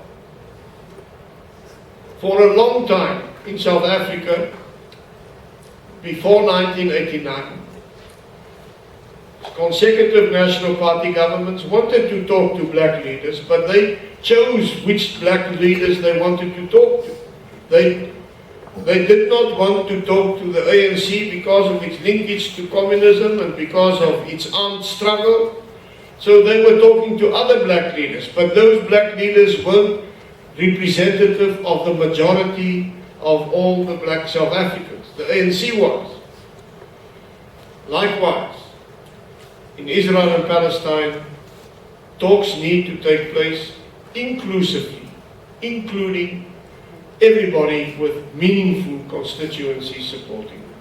For a long time in South Africa, before 1989, consecutive National Party governments wanted to talk to black leaders, but they chose which black leaders they wanted to talk to. They did not want to talk to the ANC because of its linkage to communism and because of its armed struggle. So they were talking to other black leaders, but those black leaders weren't representative of the majority of all the black South Africans. The ANC was. Likewise, in Israel and Palestine, talks need to take place inclusively, including everybody with meaningful constituencies supporting them.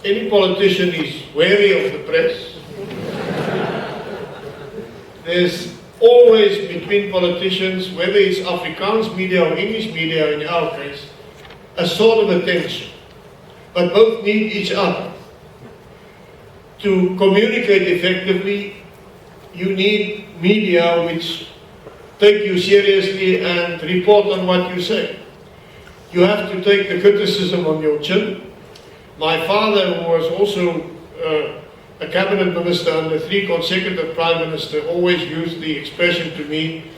Any politician is wary of the press. There's always between politicians, whether it's Afrikaans media or English media in our case, a sort of a tension. But both need each other. To communicate effectively, you need media which take you seriously and report on what you say. You have to take the criticism on your chin. My father, who was also a cabinet minister under 3 consecutive prime ministers, always used the expression to me,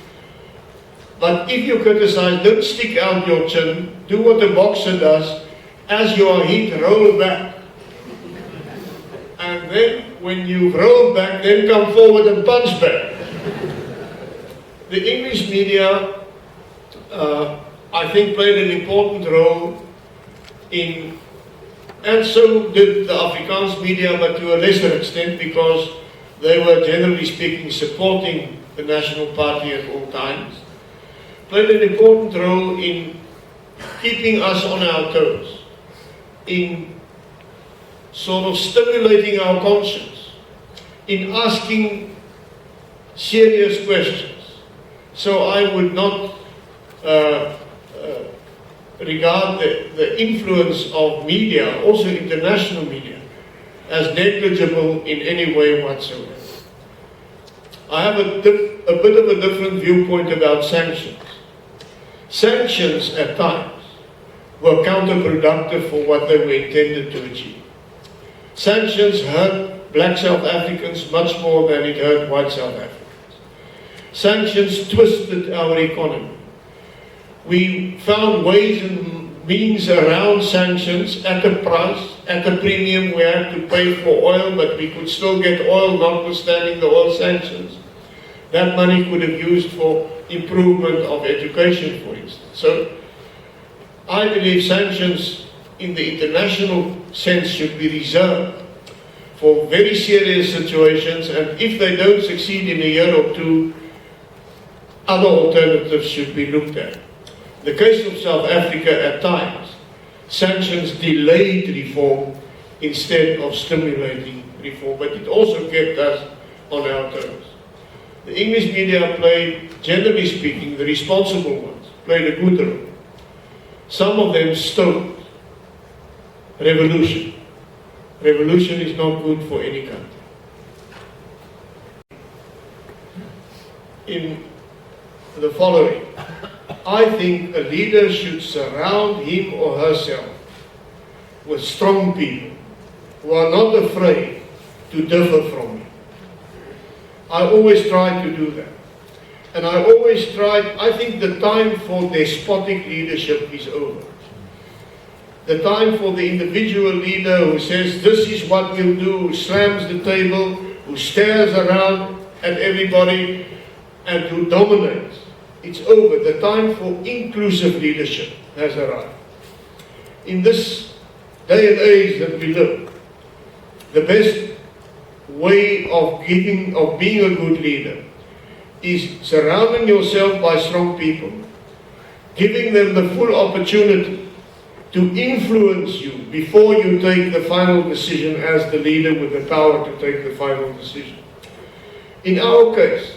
but if you criticize, don't stick out your chin, do what a boxer does, as you are hit, roll back. And then, when you've rolled back, then come forward and punch back. The English media, I think, played an important role in, and so did the Afrikaans media, but to a lesser extent, because they were, generally speaking, supporting the National Party at all times, played an important role in keeping us on our toes, in sort of stimulating our conscience, in asking serious questions. So I would not regard the influence of media, also international media, as negligible in any way whatsoever. I have a bit of a different viewpoint about sanctions. Sanctions at times were counterproductive for what they were intended to achieve. Sanctions hurt black South Africans much more than it hurt white South Africans. Sanctions twisted our economy. We found ways and means around sanctions at a price, at a premium. We had to pay for oil, but we could still get oil notwithstanding the oil sanctions. That money could have used for improvement of education, for instance. So I believe sanctions in the international sense should be reserved for very serious situations, and if they don't succeed in a year or two, other alternatives should be looked at. In the case of South Africa, at times, sanctions delayed reform instead of stimulating reform, but it also kept us on our toes. The English media played, generally speaking, the responsible ones, played a good role. Some of them stoked revolution. Revolution is not good for any country. In the following, I think a leader should surround him or herself with strong people who are not afraid to differ from him. I always try to do that. And I always tried, I think the time for despotic leadership is over. The time for the individual leader who says, this is what we'll do, who slams the table, who stares around at everybody, and who dominates. It's over. The time for inclusive leadership has arrived. In this day and age that we live, the best way of being a good leader is surrounding yourself by strong people, giving them the full opportunity to influence you before you take the final decision as the leader with the power to take the final decision. In our case,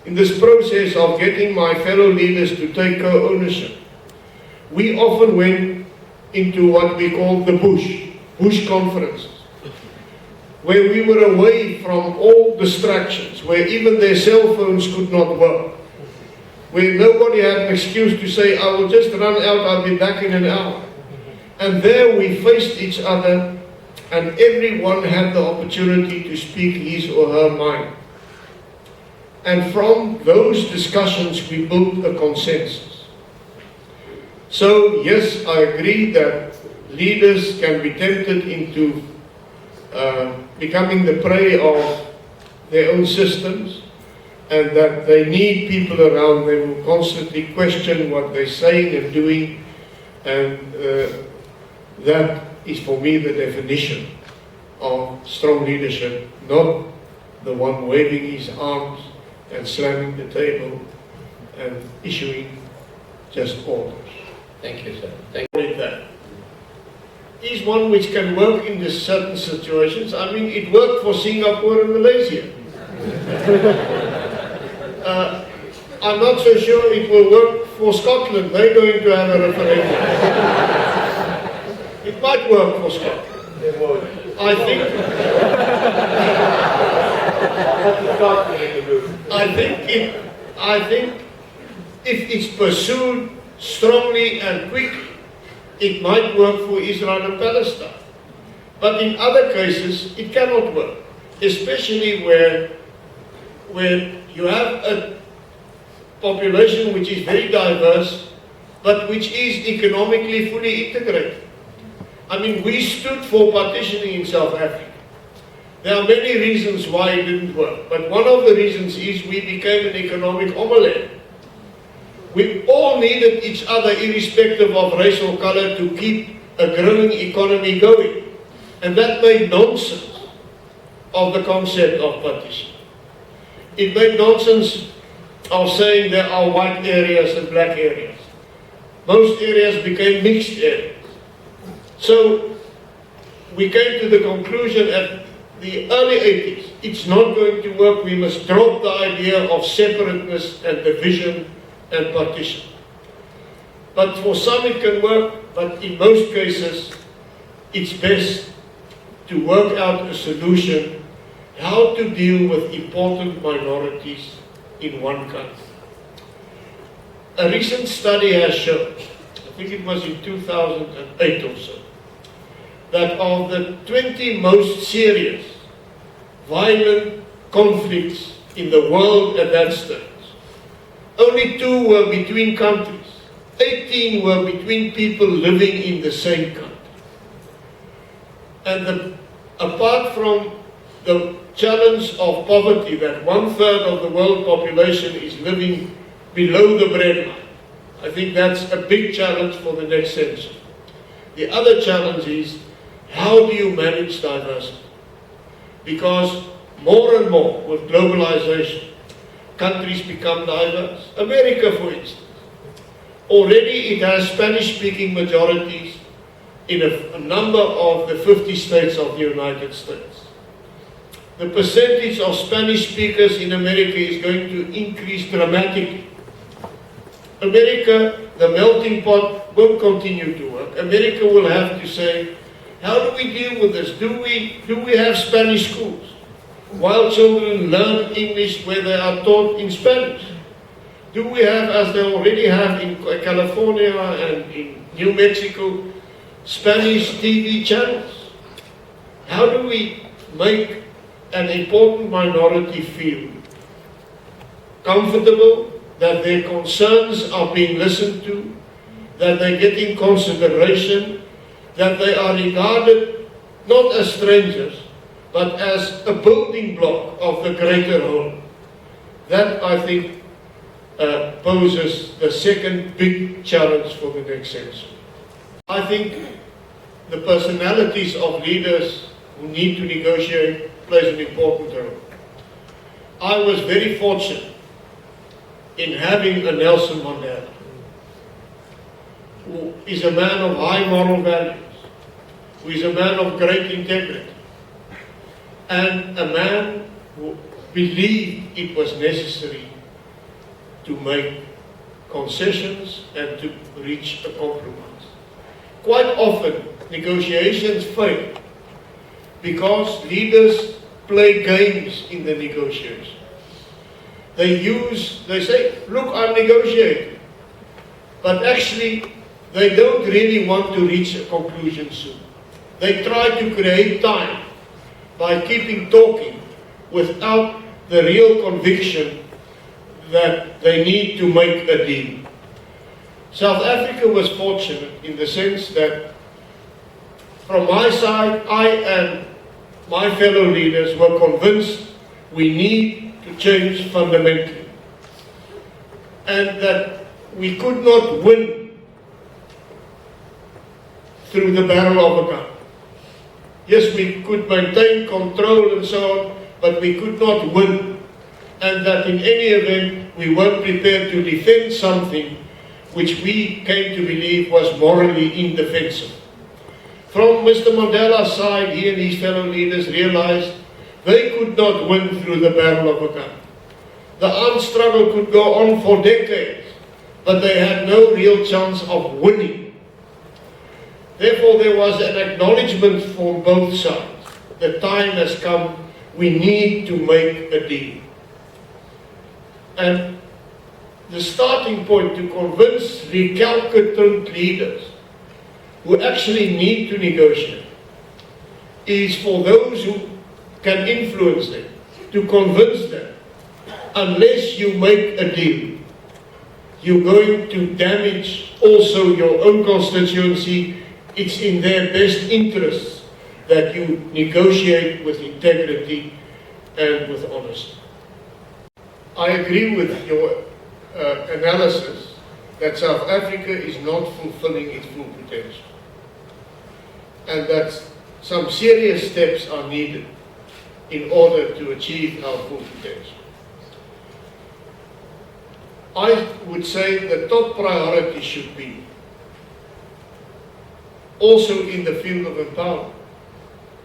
in this process of getting my fellow leaders to take co-ownership, we often went into what we call the bush conferences, where we were away from all distractions, where even their cell phones could not work, where nobody had an excuse to say, I will just run out, I'll be back in an hour. And there we faced each other, and everyone had the opportunity to speak his or her mind. And from those discussions we built a consensus. So yes, I agree that leaders can be tempted into becoming the prey of their own systems, and that they need people around them who constantly question what they're saying and doing, and that is for me the definition of strong leadership, not the one waving his arms and slamming the table and issuing just orders. Thank you, sir. Thank That is one which can work in certain situations. I mean, it worked for Singapore and Malaysia. I'm not so sure it will work for Scotland. They're going to have a referendum. It might work for Scotland. I think if it's pursued strongly and quickly, it might work for Israel and Palestine. But in other cases, it cannot work, especially where you have a population which is very diverse, but which is economically fully integrated. I mean, we stood for partitioning in South Africa. There are many reasons why it didn't work, but one of the reasons is we became an economic omelette. We all needed each other, irrespective of race or color, to keep a growing economy going. And that made nonsense of the concept of partition. It made nonsense of saying there are white areas and black areas. Most areas became mixed areas. So we came to the conclusion at the early 80s, it's not going to work, we must drop the idea of separateness and division and partition. But for some it can work, but in most cases it's best to work out a solution how to deal with important minorities in one country. A recent study has shown, I think it was in 2008 or so, that of the 20 most serious violent conflicts in the world at that stage, only 2 were between countries. 18 were between people living in the same country. And apart from the challenge of poverty, that 1/3 of the world population is living below the breadline, I think that's a big challenge for the next century. The other challenge is, how do you manage diversity? Because more and more with globalization, countries become diverse. America, for instance, already it has Spanish-speaking majorities in a number of the 50 states of the United States. The percentage of Spanish speakers in America is going to increase dramatically. America, the melting pot, won't continue to work. America will have to say, how do we deal with this? Do we have Spanish schools? While children learn English where they are taught in Spanish? Do we have, as they already have in California and in New Mexico, Spanish TV channels? How do we make an important minority feel comfortable, that their concerns are being listened to, that they're getting consideration, that they are regarded not as strangers, but as a building block of the greater whole. That, I think, poses the second big challenge for the next century. I think the personalities of leaders who need to negotiate plays an important role. I was very fortunate in having a Nelson Mandela, who is a man of high moral values, who is a man of great integrity, and a man who believed it was necessary to make concessions and to reach a compromise. Quite often, negotiations fail because leaders play games in the negotiation. They say, look, I'm negotiating. But actually, they don't really want to reach a conclusion soon. They try to create time by keeping talking without the real conviction that they need to make a deal. South Africa was fortunate in the sense that from my side, I and my fellow leaders were convinced we need to change fundamentally, and that we could not win through the barrel of a gun. Yes, we could maintain control and so on, but we could not win, and that in any event we weren't prepared to defend something which we came to believe was morally indefensible. From Mr. Mandela's side, he and his fellow leaders realized they could not win through the barrel of a gun. The armed struggle could go on for decades, but they had no real chance of winning. Therefore, there was an acknowledgement from both sides. The time has come, we need to make a deal. And the starting point to convince recalcitrant leaders who actually need to negotiate is for those who can influence them, to convince them, unless you make a deal, you're going to damage also your own constituency. It's in their best interests that you negotiate with integrity and with honesty. I agree with your analysis that South Africa is not fulfilling its full potential, and that some serious steps are needed in order to achieve our full potential. I would say the top priority should be, also in the field of empowerment,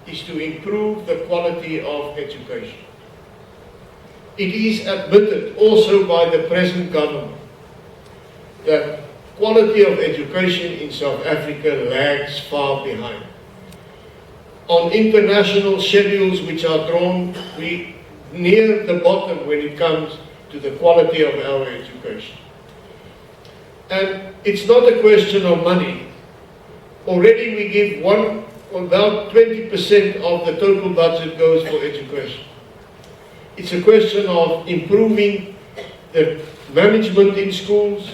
is to improve the quality of education. It is admitted also by the present government that quality of education in South Africa lags far behind. On international schedules which are drawn, we near the bottom when it comes to the quality of our education. And it's not a question of money. Already we give about 20% of the total budget goes for education. It's a question of improving the management in schools,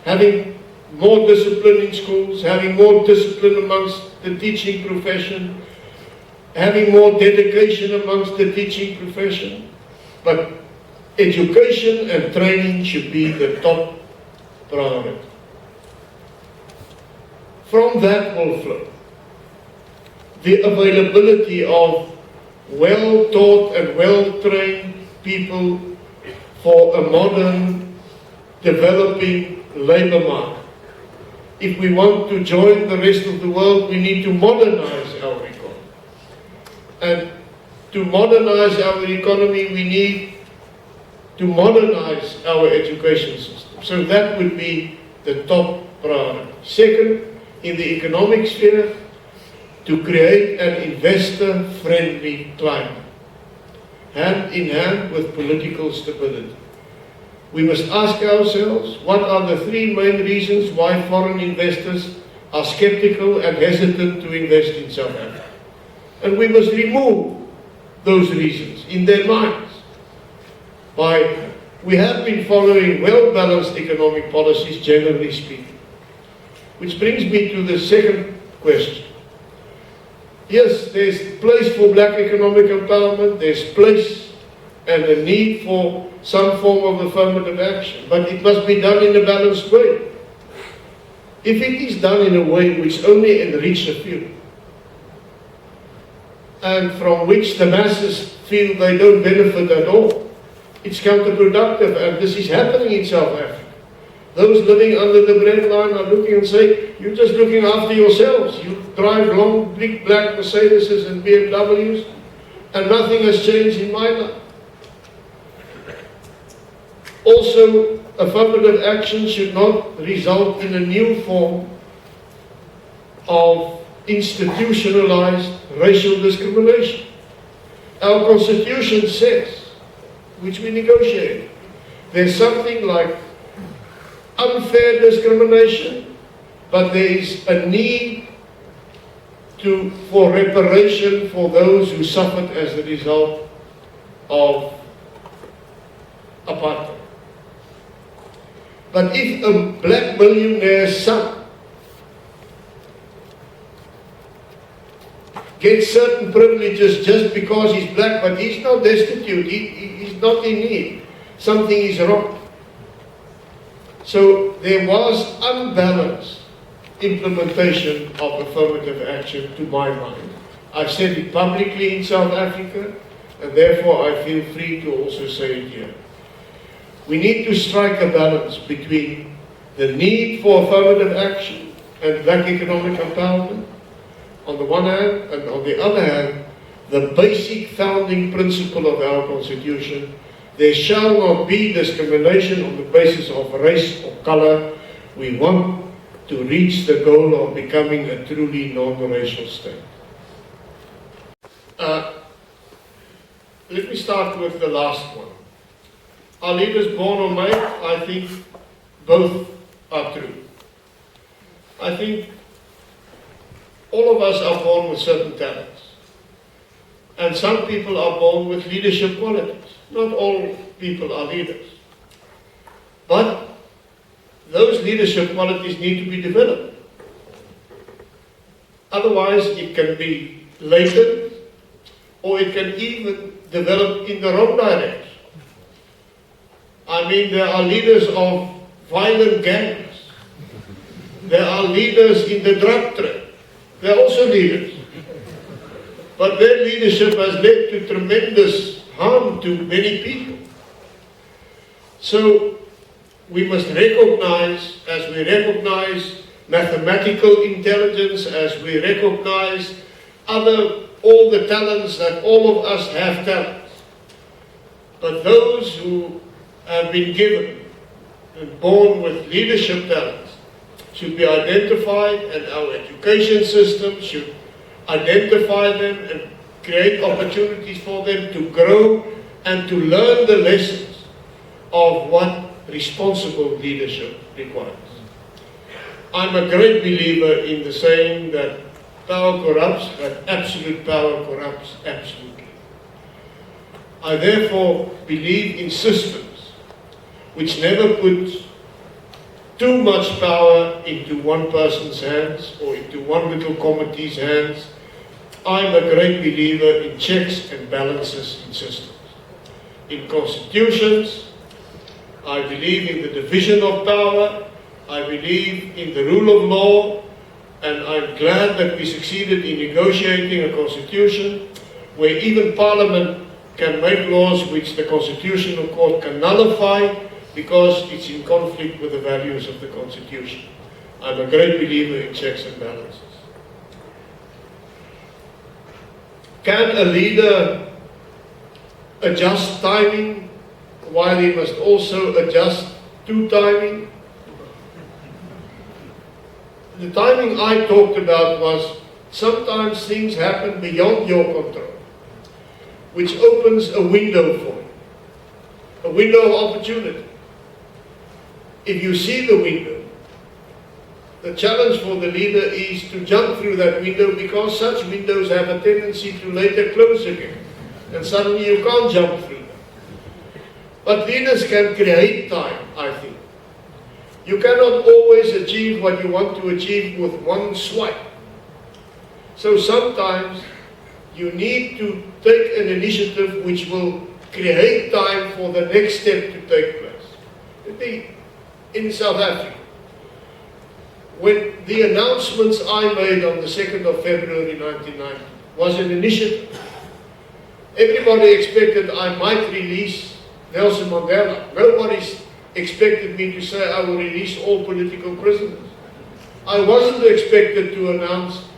having more discipline in schools, having more discipline amongst the teaching profession, having more dedication amongst the teaching profession. But education and training should be the top priority. From that will flow the availability of well-taught and well-trained people for a modern, developing labor market. If we want to join the rest of the world, we need to modernize our economy. And to modernize our economy, we need to modernize our education system. So that would be the top priority. Second, in the economic sphere, to create an investor-friendly climate, hand in hand with political stability. We must ask ourselves, what are the three main reasons why foreign investors are skeptical and hesitant to invest in South Africa? And we must remove those reasons in their minds by We have been following well-balanced economic policies, generally speaking. Which brings me to the second question. Yes, there's place for black economic empowerment, there's place and a need for some form of affirmative action, but it must be done in a balanced way. If it is done in a way which only enriches a few, and from which the masses feel they don't benefit at all, it's counterproductive, and this is happening in South Africa. Those living under the breadline are looking and say, you're just looking after yourselves. You drive long, big black Mercedes and BMWs, and nothing has changed in my life. Also, affirmative action should not result in a new form of institutionalized racial discrimination. Our Constitution says, which we negotiated, there's something like unfair discrimination, but there is a need for reparation for those who suffered as a result of apartheid. But if a black millionaire's son gets certain privileges just because he's black, but he's not destitute, he's not in need, something is wrong. So there was unbalanced implementation of affirmative action to my mind. I've said it publicly in South Africa, and therefore I feel free to also say it here. We need to strike a balance between the need for affirmative action and black economic empowerment on the one hand, and on the other hand, the basic founding principle of our Constitution: there shall not be discrimination on the basis of race or color. We want to reach the goal of becoming a truly non-racial state. Let me start with the last one. Are leaders born or made? I think both are true. I think all of us are born with certain talents. And some people are born with leadership qualities. Not all people are leaders. But those leadership qualities need to be developed. Otherwise, it can be latent, or it can even develop in the wrong direction. I mean, there are leaders of violent gangs. There are leaders in the drug trade. They are also leaders. But their leadership has led to tremendous harm to many people. So we must recognize, as we recognize mathematical intelligence, as we recognize all the talents, that all of us have talents. But those who have been given and born with leadership talents should be identified, and our education system should identify them and create opportunities for them to grow and to learn the lessons of what responsible leadership requires. I'm a great believer in the saying that power corrupts, but absolute power corrupts absolutely. I therefore believe in systems which never put too much power into one person's hands or into one little committee's hands. I'm a great believer in checks and balances in systems. In constitutions, I believe in the division of power, I believe in the rule of law, and I'm glad that we succeeded in negotiating a constitution where even Parliament can make laws which the Constitutional Court can nullify because it's in conflict with the values of the Constitution. I'm a great believer in checks and balances. Can a leader adjust timing while he must also adjust to timing? The timing I talked about was sometimes things happen beyond your control, which opens a window for you, a window of opportunity. If you see the window, the challenge for the leader is to jump through that window, because such windows have a tendency to later close again, and suddenly you can't jump through them. But leaders can create time, I think. You cannot always achieve what you want to achieve with one swipe. So sometimes you need to take an initiative which will create time for the next step to take place. In South Africa, when the announcements I made on the 2nd of February 1990 was an initiative, everybody expected I might release Nelson Mandela. Nobody expected me to say I will release all political prisoners. I wasn't expected to announce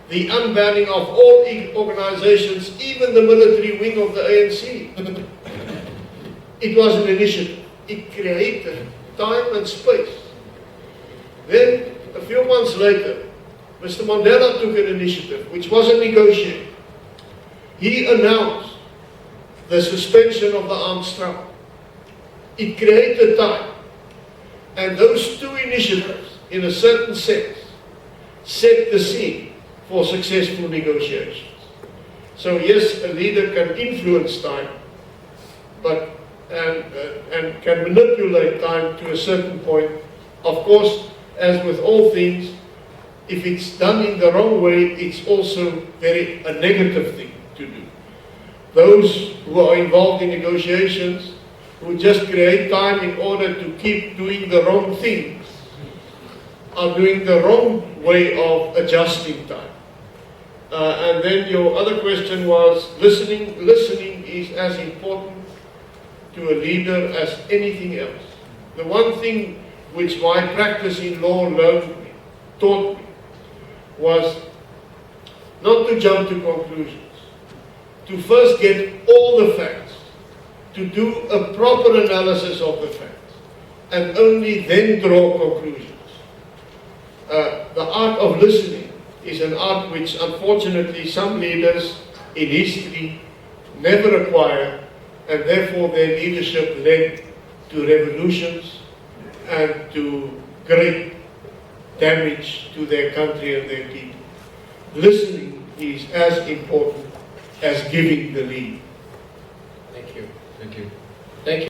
the unbanning of all organizations, even the military wing of the ANC. It was an initiative. It created time and space. Then, a few months later, Mr. Mandela took an initiative, which wasn't negotiated. He announced the suspension of the armed struggle. It created time. And those two initiatives, in a certain sense, set the scene for successful negotiations. So yes, a leader can influence time, but and can manipulate time to a certain point. Of course, as with all things, if it's done in the wrong way, it's also a negative thing to do. Those who are involved in negotiations, who just create time in order to keep doing the wrong things, are doing the wrong way of adjusting time. And then your other question was listening. Listening is as important to a leader as anything else. The one thing which my practice in law taught me was not to jump to conclusions, to first get all the facts, to do a proper analysis of the facts, and only then draw conclusions. The art of listening is an art which unfortunately some leaders in history never acquired, and therefore their leadership led to revolutions and to great damage to their country and their people. Listening is as important as giving the lead. Thank you. Thank you. Thank you.